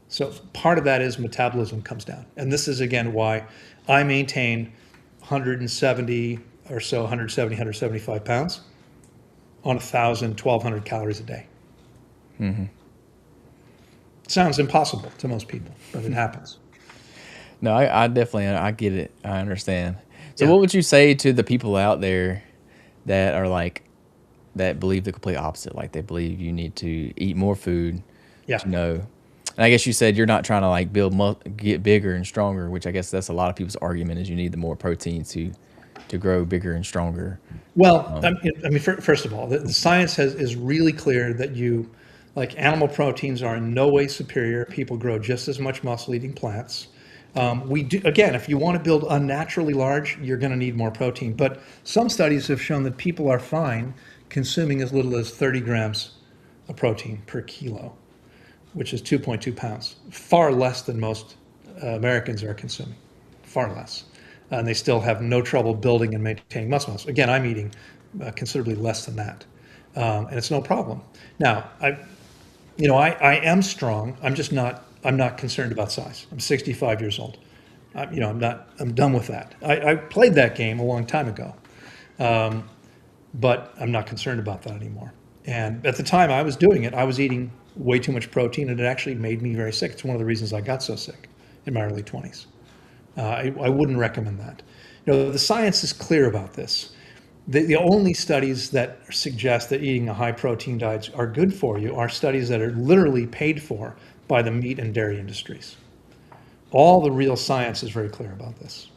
So part of that is metabolism comes down. And this is, again, why I maintain 170 or so, 175 pounds on 1,000, 1,200 calories a day. Sounds impossible to most people, but it happens. No, I definitely, I get it. I understand. So Yeah. what would you say to the people out there that are like, that believe the complete opposite? Like they believe you need to eat more food, Yeah. and I guess you said you're not trying to like get bigger and stronger, which I guess that's a lot of people's argument is you need the more protein to grow bigger and stronger. Well, first of all, the science is really clear that like animal proteins are in no way superior. People grow just as much muscle eating plants. We do, again, if you want to build unnaturally large, you're going to need more protein. But some studies have shown that people are fine consuming as little as 30 grams of protein per kilo, which is 2.2 pounds, far less than most Americans are consuming, far less. And they still have no trouble building and maintaining muscle mass. Again, I'm eating considerably less than that, and it's no problem. Now, I am strong. I'm not concerned about size. I'm 65 years old. I'm done with that. I played that game a long time ago, but I'm not concerned about that anymore. And at the time I was doing it, I was eating way too much protein, and it actually made me very sick. It's one of the reasons I got so sick in my early 20s. I wouldn't recommend that. The science is clear about this. The only studies that suggest that eating a high protein diet are good for you are studies that are literally paid for by the meat and dairy industries. All the real science is very clear about this.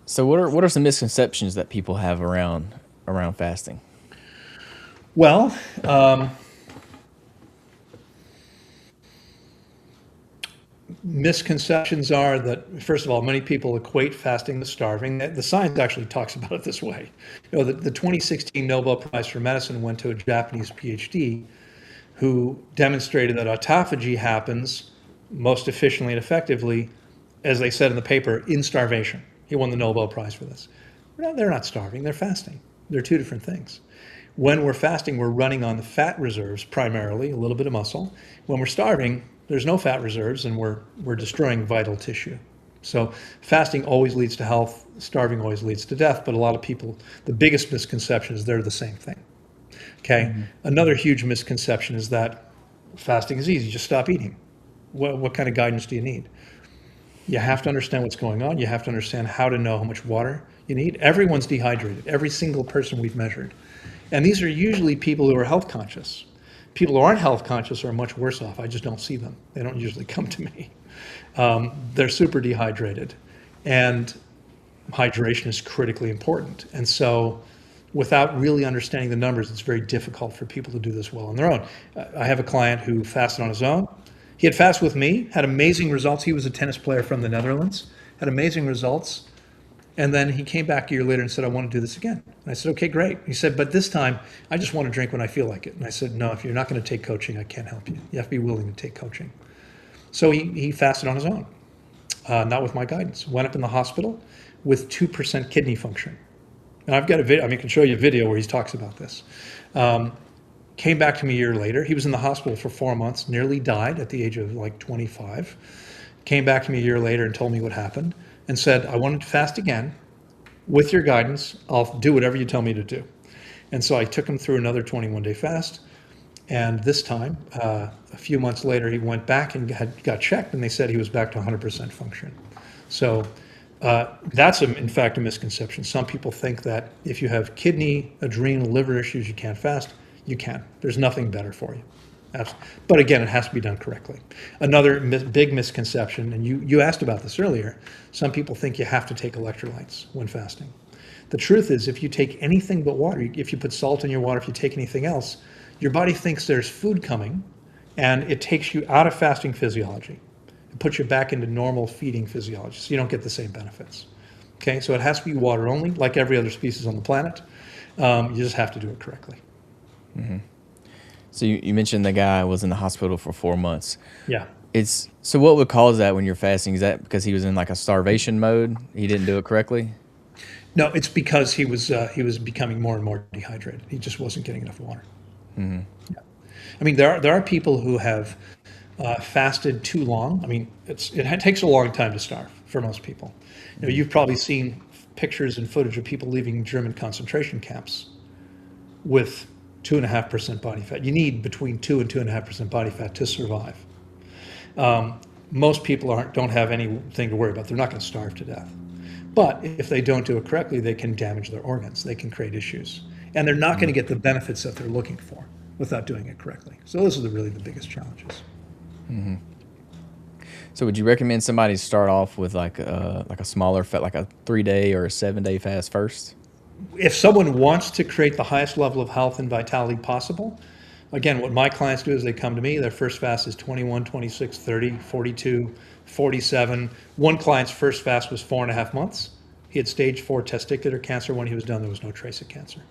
So what are some misconceptions that people have around fasting? Well, Misconceptions are that, first of all, many people equate fasting with starving. The science actually talks about it this way. The 2016 Nobel Prize for Medicine went to a Japanese PhD who demonstrated that autophagy happens most efficiently and effectively, as they said in the paper, in starvation. He won the Nobel Prize for this. No, they're not starving, they're fasting. They're two different things. When we're fasting, we're running on the fat reserves primarily, a little bit of muscle. When we're starving, there's no fat reserves and we're destroying vital tissue. So fasting always leads to health, starving always leads to death, but a lot of people, the biggest misconception is they're the same thing. Okay. Another huge misconception is that fasting is easy, just stop eating. What kind of guidance do you need? You have to understand what's going on. You have to understand how to know how much water you need. Everyone's dehydrated, every single person we've measured. And these are usually people who are health conscious. People who aren't health conscious are much worse off. I just don't see them. They don't usually come to me. They're super dehydrated. And hydration is critically important. And so without really understanding the numbers, it's very difficult for people to do this well on their own. I have a client who fasted on his own. He had fasted with me, had amazing results. He was a tennis player from the Netherlands, had amazing results. And then he came back a year later and said, I want to do this again. And I said, okay, great. He said, but this time, I just want to drink when I feel like it. And I said, no, if you're not going to take coaching, I can't help you. You have to be willing to take coaching. So he fasted on his own, not with my guidance. Went up in the hospital with 2% kidney function. And I've got a video, I can show you a video where he talks about this. Came back to me a year later. He was in the hospital for 4 months, nearly died at the age of like 25. Came back to me a year later and told me what happened and said, I wanted to fast again. With your guidance, I'll do whatever you tell me to do. And so I took him through another 21-day fast. And this time, a few months later, he went back and got checked, and they said he was back to 100% function. So that's, in fact, a misconception. Some people think that if you have kidney, adrenal, liver issues, you can't fast. You can. There's nothing better for you. But again, it has to be done correctly. Another big misconception, and you asked about this earlier, some people think you have to take electrolytes when fasting. The truth is, if you take anything but water, if you put salt in your water, if you take anything else, your body thinks there's food coming, and it takes you out of fasting physiology. It puts you back into normal feeding physiology, so you don't get the same benefits. Okay, so it has to be water only, like every other species on the planet. You just have to do it correctly. Mm-hmm. So you mentioned the guy was in the hospital for 4 months. Yeah. So what would cause that when you're fasting? Is that because he was in like a starvation mode? He didn't do it correctly? No, it's because he was becoming more and more dehydrated. He just wasn't getting enough water. Mm-hmm. Yeah. I mean, there are people who have fasted too long. I mean, it takes a long time to starve for most people. You've probably seen pictures and footage of people leaving German concentration camps with 2.5% body fat. You need between 2 and 2.5% body fat to survive. Most people don't have anything to worry about. They're not going to starve to death. But if they don't do it correctly, they can damage their organs. They can create issues. And they're not going to get the benefits that they're looking for without doing it correctly. So those are really the biggest challenges. Mm-hmm. So would you recommend somebody start off with like a smaller fat, like a 3-day or a 7-day fast first? If someone wants to create the highest level of health and vitality possible, again, what my clients do is they come to me. Their first fast is 21, 26, 30, 42, 47. One client's first fast was 4.5 months. He had stage 4 testicular cancer. When he was done, there was no trace of cancer.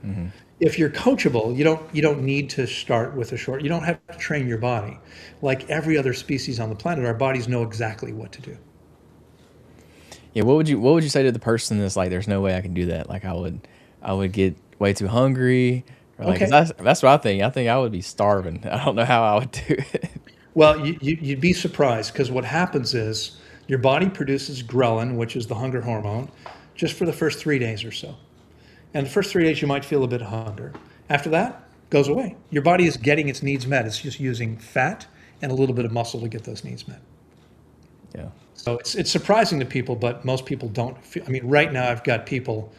Mm-hmm. If you're coachable, you don't need to start with a short. You don't have to train your body. Like every other species on the planet, our bodies know exactly what to do. Yeah, what would you say to the person that's like, there's no way I can do that? Like I would get way too hungry. Or like, Okay. That's what I think. I think I would be starving. I don't know how I would do it. Well, you'd be surprised because what happens is your body produces ghrelin, which is the hunger hormone, just for the first 3 days or so. And the first 3 days you might feel a bit of hunger. After that, it goes away. Your body is getting its needs met. It's just using fat and a little bit of muscle to get those needs met. Yeah. So it's surprising to people, but most people don't feel. I mean, right now I've got people.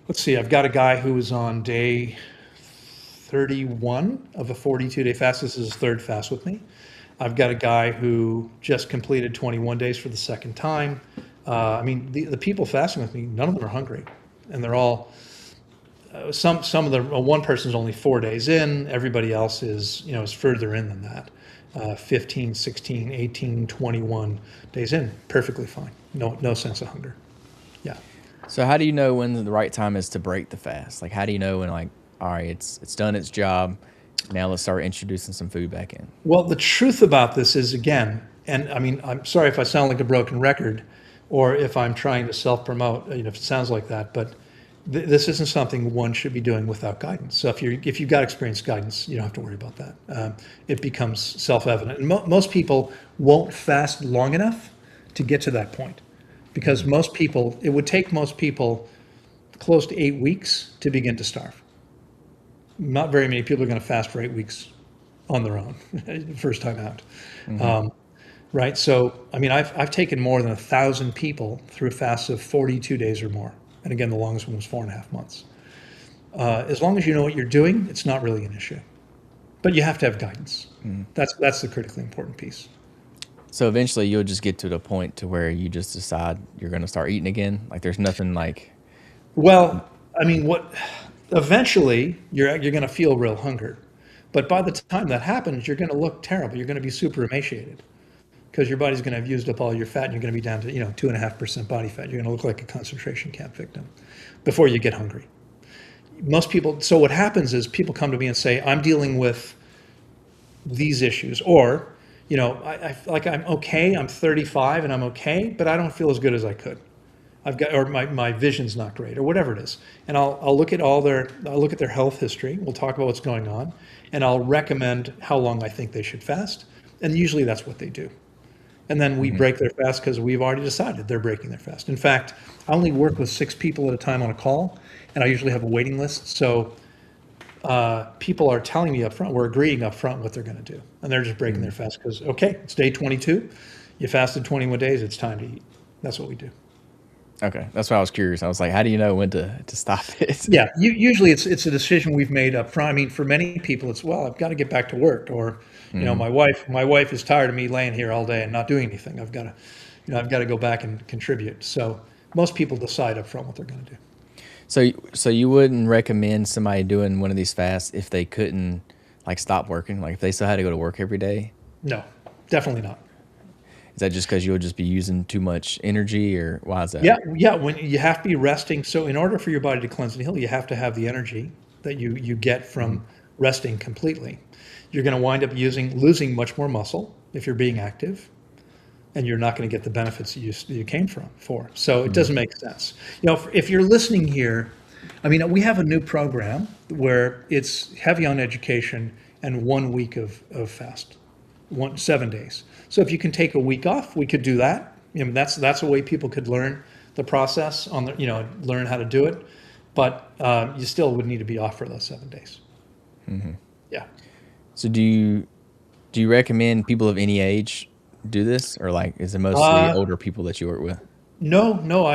Let's see. I've got a guy who is on day 31 of a 42-day fast. This is his third fast with me. I've got a guy who just completed 21 days for the second time. I mean, the people fasting with me, none of them are hungry, and they're all some of the one person's only 4 days in, everybody else is further in than that. 15, 16, 18, 21 days in, perfectly fine. No sense of hunger. Yeah. So how do you know when the right time is to break the fast? Like, how do you know when, like, all right, it's done its job. Now let's start introducing some food back in. Well, the truth about this is, again, and I mean, I'm sorry if I sound like a broken record, or if I'm trying to self-promote, if it sounds like that, but this isn't something one should be doing without guidance. So if you've got experienced guidance, you don't have to worry about that. It becomes self-evident. And most people won't fast long enough to get to that point, because it would take most people close to 8 weeks to begin to starve. Not very many people are going to fast for 8 weeks on their own, first time out. Right. So, I mean, I've taken more than 1,000 people through fasts of 42 days or more. And again, the longest one was 4.5 months. As long as you know what you're doing, it's not really an issue. But you have to have guidance. That's the critically important piece. So eventually you'll just get to the point to where you just decide you're going to start eating again. Like, there's nothing like. Well, I mean, eventually you're going to feel real hunger. But by the time that happens, you're going to look terrible. You're going to be super emaciated, because your body's going to have used up all your fat, and you're going to be down to 2.5% body fat. You're going to look like a concentration camp victim before you get hungry. Most people. So what happens is people come to me and say, I'm dealing with these issues, or I'm okay. I'm 35 and I'm okay, but I don't feel as good as I could. Or my vision's not great, or whatever it is. And I'll look at their health history. We'll talk about what's going on, and I'll recommend how long I think they should fast. And usually that's what they do. And then we break their fast because we've already decided they're breaking their fast. In fact, I only work with 6 people at a time on a call, and I usually have a waiting list. So people are telling me up front, we're agreeing up front what they're going to do. And they're just breaking their fast because, okay, it's day 22. You fasted 21 days. It's time to eat. That's what we do. Okay, that's why I was curious. I was like, how do you know when to stop it? Yeah, usually it's a decision we've made up front. I mean, for many people, it's, well, I've got to get back to work, or my wife is tired of me laying here all day and not doing anything. I've got to go back and contribute. So most people decide up front what they're going to do. So you wouldn't recommend somebody doing one of these fasts if they couldn't, like, stop working, like if they still had to go to work every day? No, definitely not. Is that just because you'll just be using too much energy, or why is that? Yeah. When you have to be resting, so in order for your body to cleanse and heal, you have to have the energy that you get from resting completely. You're going to wind up losing much more muscle if you're being active, and you're not going to get the benefits that you came for. So it doesn't make sense. If you're listening here, I mean, we have a new program where it's heavy on education and 1 week of fast, 7 days. So if you can take a week off, we could do that. That's a way people could learn the process learn how to do it. But you still would need to be off for those 7 days. Yeah. So do you recommend people of any age do this, or like is it mostly older people that you work with? No.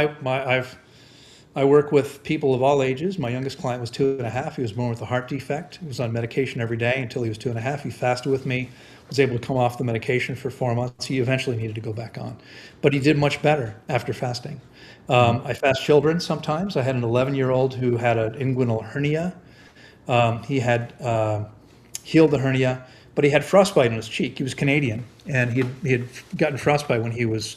I work with people of all ages. My youngest client was 2.5. He was born with a heart defect. He was on medication every day until he was 2.5. He fasted with me, was able to come off the medication for 4 months. He eventually needed to go back on, but he did much better after fasting. I fast children sometimes. I had an 11-year-old who had an inguinal hernia. He had healed the hernia, but he had frostbite on his cheek. He was Canadian, and he had gotten frostbite when he was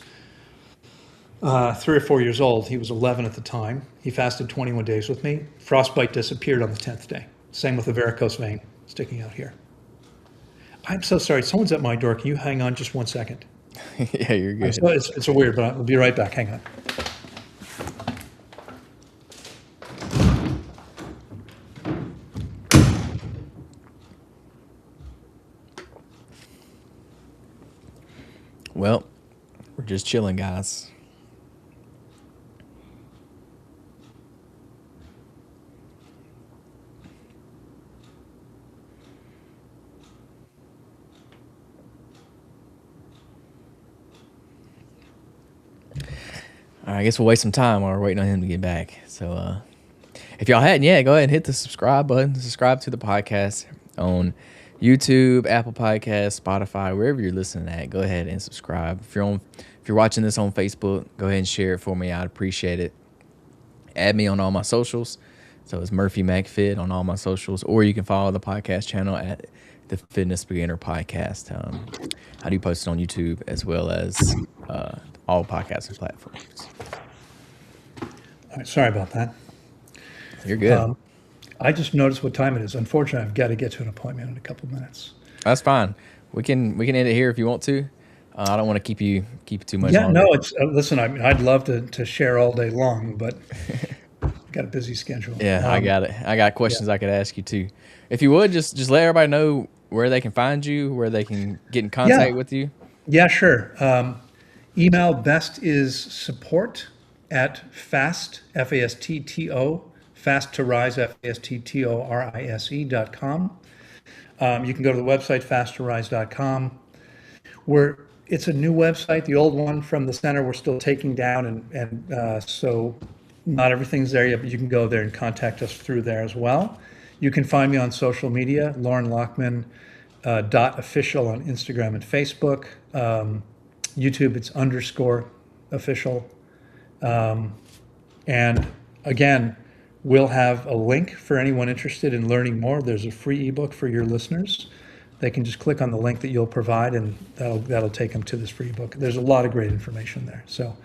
3 or 4 years old. He was 11 at the time. He fasted 21 days with me. Frostbite disappeared on the 10th day. Same with the varicose vein sticking out here. I'm so sorry. Someone's at my door. Can you hang on just 1 second? Yeah, you're good. It's a weird, but I'll be right back. Hang on. Well, we're just chilling, guys. All right, I guess we'll waste some time while we're waiting on him to get back. So if y'all hadn't yet, go ahead and hit the subscribe button. Subscribe to the podcast on YouTube, Apple Podcasts, Spotify, wherever you're listening at. Go ahead and subscribe. If you're watching this on Facebook, go ahead and share it for me. I'd appreciate it. Add me on all my socials. So it's Murphy McFit on all my socials, or you can follow the podcast channel at the Fitness Beginner Podcast. I do post it on YouTube as well as all podcasting platforms. All right, sorry about that. You're good. I just noticed what time it is. Unfortunately, I've got to get to an appointment in a couple of minutes. That's fine. We can end it here if you want to. I don't want to keep you too much Yeah, longer. no, it's listen. I mean, I'd love to share all day long, but I've got a busy schedule. Yeah, I got it. I got questions I could ask you too. If you would just let everybody know where they can find you, where they can get in contact Yeah, with you. yeah, sure. Email best is support at fast FASTTO fast to rise FASTTORISE.com. You can go to the website fasttorise.com. It's a new website. The old one from the center we're still taking down, and so not everything's there yet, but you can go there and contact us through there as well. You can find me on social media, Loren Lockman .official on Instagram and Facebook. YouTube, it's _official. And again, we'll have a link for anyone interested in learning more. There's a free ebook for your listeners. They can just click on the link that you'll provide, and that'll take them to this free book. There's a lot of great information there. So,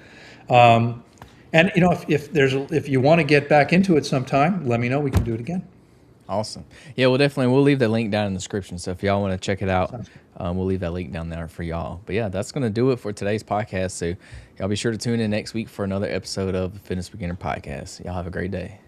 and you know, if you want to get back into it sometime, let me know. We can do it again. Awesome. Yeah, we'll leave the link down in the description. So if y'all want to check it out, we'll leave that link down there for y'all. But yeah, that's going to do it for today's podcast. So y'all be sure to tune in next week for another episode of the Fitness Beginner Podcast. Y'all have a great day.